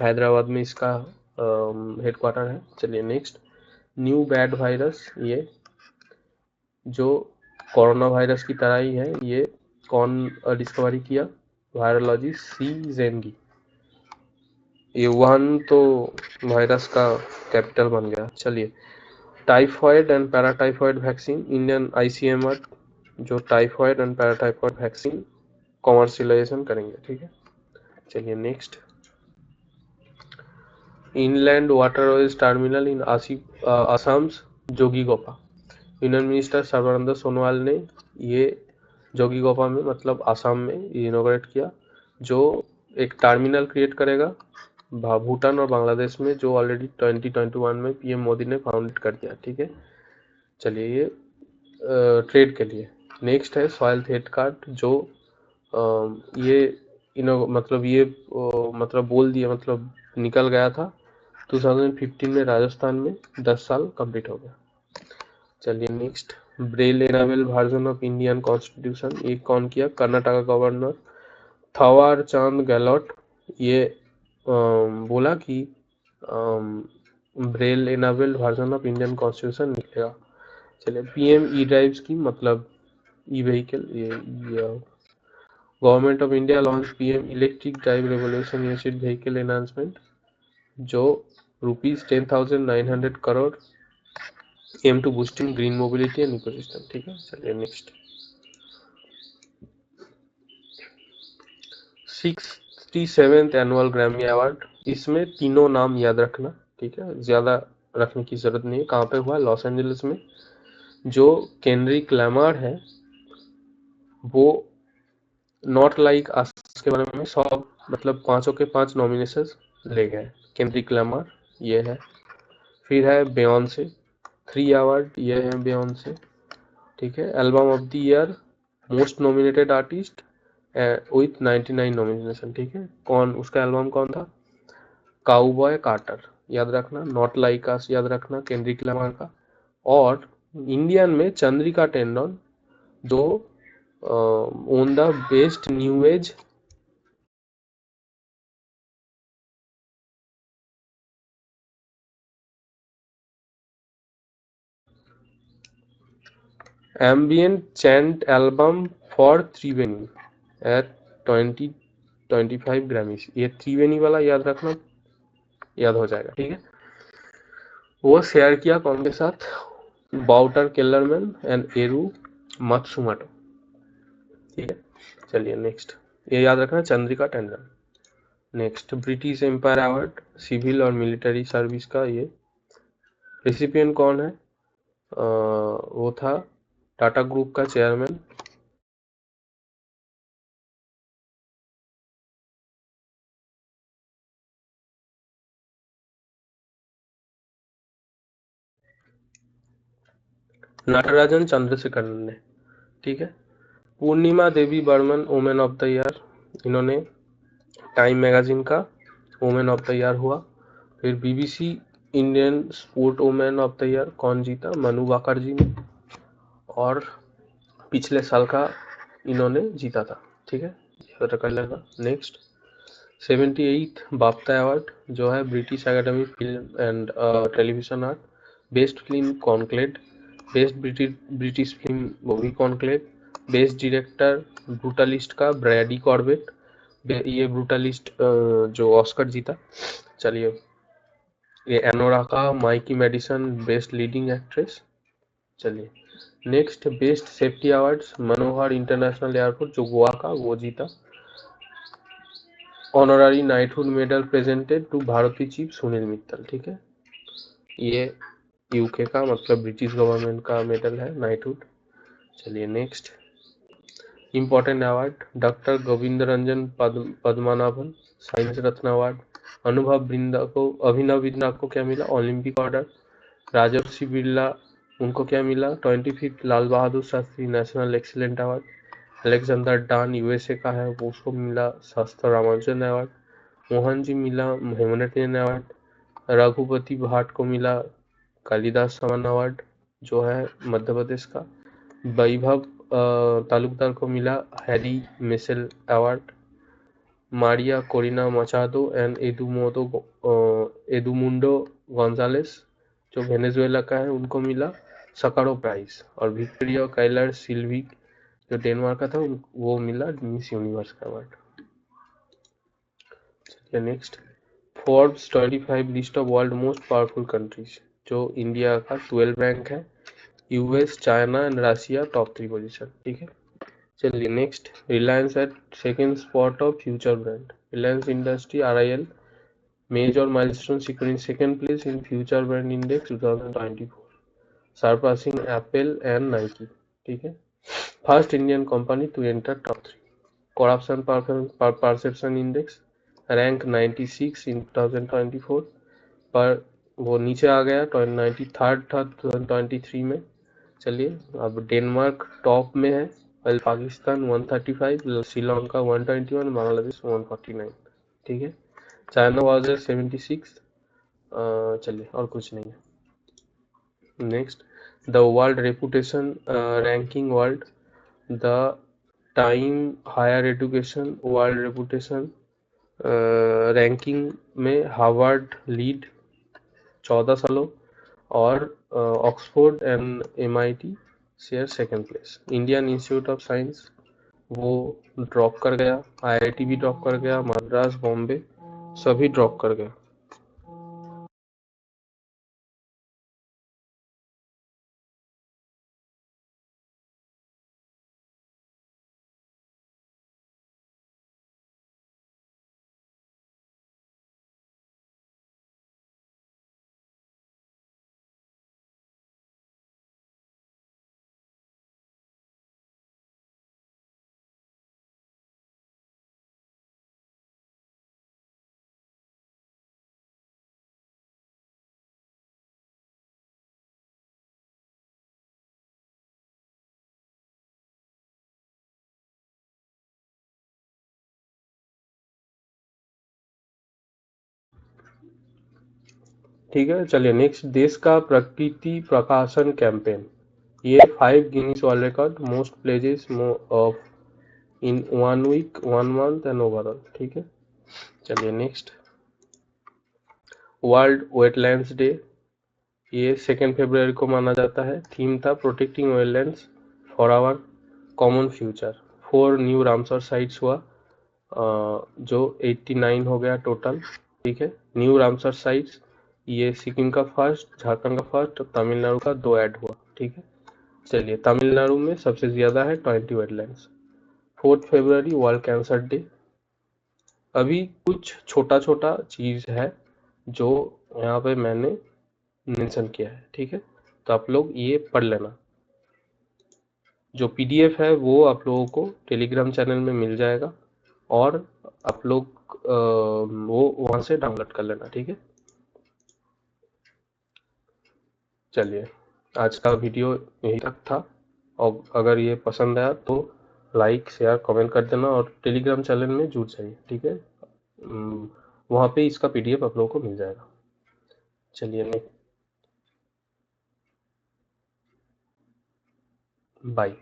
Hyderabad में इसका हेडक्वार्टर है। चलिए नेक्स्ट, न्यू बैड वायरस, ये जो कोरोना वायरस की तरह ही है, ये कौन डिस्कवरी किया? वायरोलॉजी सी जेंगी। ये वुहान तो वायरस का कैपिटल बन गया। चलिए, typhoid and paratyphoid vaccine, Indian ICMR जो typhoid and paratyphoid vaccine commercialisation करेंगे। ठीक है, चलिए next, inland waterways terminal in Assam's Jogighopa, union minister Sarbananda Sonowal ने ये जोगीघोपा में मतलब आसाम में इनॉग्रेट किया, जो एक टर्मिनल क्रिएट करेगा भूटान और बांग्लादेश में, जो ऑलरेडी 2021 में PM मोदी ने फाउंडेड कर दिया। ठीक है, चलिए ये ट्रेड के लिए। नेक्स्ट है सॉयल हेल्थ कार्ड, जो ये मतलब ये मतलब बोल दिया, मतलब निकल गया था 2015 में राजस्थान में, 10 साल कंप्लीट हो गया। चलिए next, Braille enable version of Indian constitution, ये कौन किया? कर्नाटक गवर्नर थावर चांद गहलोत। ये बोला कि braille enable version of Indian constitution निकलेगा। चलिए, PM ई ड्राइव स्कीम मतलब ई व्हीकल, ये government of India launch PM electric drive revolution unit vehicle enhancement, जो ₹10,900 crore aim to boosting green mobility and ecosystem. ठीक है, चलिए next, 67th annual Grammy award, इसमें तीनों नाम याद रखना। ठीक है, ज्यादा रखने की जरूरत नहीं है। कहाँ पे हुआ? लॉस एंजलिस में। जो केंड्रिक लैमार है वो नॉट लाइक अस के बारे में सब मतलब 5 के 5 नॉमिनेशन ले गए। केंड्रिक लैमार ये है। फिर है बियॉन्से, 3 अवार्ड ये है बियॉन्से। ठीक है, album of the year most nominated artist with 99 nomination. ठीक है, कौन उसका एल्बम कौन था? काउबॉय कार्टर, याद रखना। नॉट लाइक अस याद रखना, केंड्रिक लैमार का। और इंडियन में चंद्रिका टेंडन, जो on the best new age ambient chant album for Triveni at 2025 Grammys. ये त्रिवेणी वाला याद रखना, याद हो जाएगा। ठीक है, वो शेयर किया कौन के साथ? बाउटर केलरमैन एंड एरू मत्सुमाटो। ठीक है, चलिए नेक्स्ट, ये याद रखना, Chandrika Tandon. Next, British empire award civil और मिलिट्री सर्विस का, ये रेसिपिएंट कौन है? वो था टाटा ग्रुप का चेयरमैन नटराजन चंद्रशेखरन ने। ठीक है, Purnima Devi Barman women of the year, इन्होंने टाइम मैगजीन का वुमेन ऑफ द ईयर हुआ। फिर BBC Indian sport women of the year कौन जीता? मनु बाकर जी ने, और पिछले साल का इन्होंने जीता था। ठीक है, याद कर लेना। नेक्स्ट, 78th बाफ्टा अवार्ड जो है British academy film and television art. Best film Conclave, best British film वो भी कॉन्क्लेव। बेस्ट डायरेक्टर ब्रूटलिस्ट का ब्रैडी कॉर्बेट, ये ब्रूटलिस्ट जो ऑस्कर जीता। चलिए, ये एनोरा का Mikey Madison best leading actress. चलिए next, best safety awards Manohar international airport जो गोवा का, वो जीता। Honorary knighthood medal presented to Bharti chief Sunil Mittal, ठीक है, ये यूके का मतलब ब्रिटिश गवर्नमेंट का मेडल है नाइटहुड। चलिए next, important award doctor Govind Ranjan Padmanabhan science Ratna award. Abhinav Bindra को क्या मिला, ओलंपिक ऑर्डर। राजर्षि बिरला उनको क्या मिला, 25th Lal Bahadur Shastri national excellent award. Alexander Dan USA का है, वो उसको मिला शास्त्र रामानुजन अवार्ड। मोहन जी मिला हेमनटेन अवार्ड। रघुपति भाट को मिला कालिदास सम्मान अवार्ड जो है मध्य प्रदेश का। वैभव तालुकदार को मिला Harry Mitchell award. Maria Corina Machado and Edmundo Gonzalez जो वेनेजुएला का है, उनको मिला सकारो प्राइज। और विक्टोरिया काइलर सिल्वी जो डेनमार्क का था, वो मिला मिस यूनिवर्स का अवार्ड। चलिए next, Forbes 25 list of world most powerful countries जो इंडिया का 12 रैंक है। US, China and Russia top 3 position, ठीक है। चलिए next, Reliance at second spot of future brand. Reliance industry RIL major milestone securing second place in future brand index 2024, surpassing Apple and Nike, ठीक है। First Indian company to enter top 3। Corruption perception index rank 96 in 2024 पर वो नीचे आ गया, 93rd था 2023 में। चलिए अब डेनमार्क टॉप में है, पाकिस्तान 135, श्रीलंका 121, बांग्लादेश 149, ठीक है। China was 76। चलिए और कुछ नहीं है। Next, the world reputation ranking world, the time higher education world reputation ranking में हार्वर्ड लीड 14 सालों और Oxford and MIT share second place. Indian Institute of Science वो ड्रॉप कर गया, IIT भी ड्रॉप कर गया, मद्रास, बॉम्बे सभी ड्रॉप कर गए। ठीक है, चलिए नेक्स्ट, देश का प्रकृति प्रकाशन कैंपेन, ये 5 Guinness world record most pledges of in 1 week 1 month and overall, ठीक है। चलिए नेक्स्ट, वर्ल्ड वेटलैंड्स डे, ये 2 फरवरी को माना जाता है। थीम था protecting wetlands for our common future. 4 new Ramsar sites हुआ, जो 89 हो गया टोटल, ठीक है। न्यू रामसर साइट्स, ये सिक्किम का फर्स्ट, झारखंड का फर्स्ट, तमिलनाडु का 2 ऐड हुआ, ठीक है। चलिए तमिलनाडु में सबसे ज्यादा है 20 वेटलैंड्स। 4 फरवरी वर्ल्ड कैंसर डे। अभी कुछ छोटा छोटा चीज है जो यहाँ पे मैंने मेंशन किया है, ठीक है, तो आप लोग ये पढ़ लेना। जो PDF है वो आप लोगों को टेलीग्राम चैनल में मिल जाएगा और आप लोग वो वहां से डाउनलोड कर लेना, ठीक है। चलिए आज का वीडियो यही तक था, और अगर ये पसंद आया तो लाइक शेयर कमेंट कर देना और टेलीग्राम चैनल में जुड़ जाइए, ठीक है। वहाँ पे इसका PDF आप लोगों को मिल जाएगा। चलिए बाय।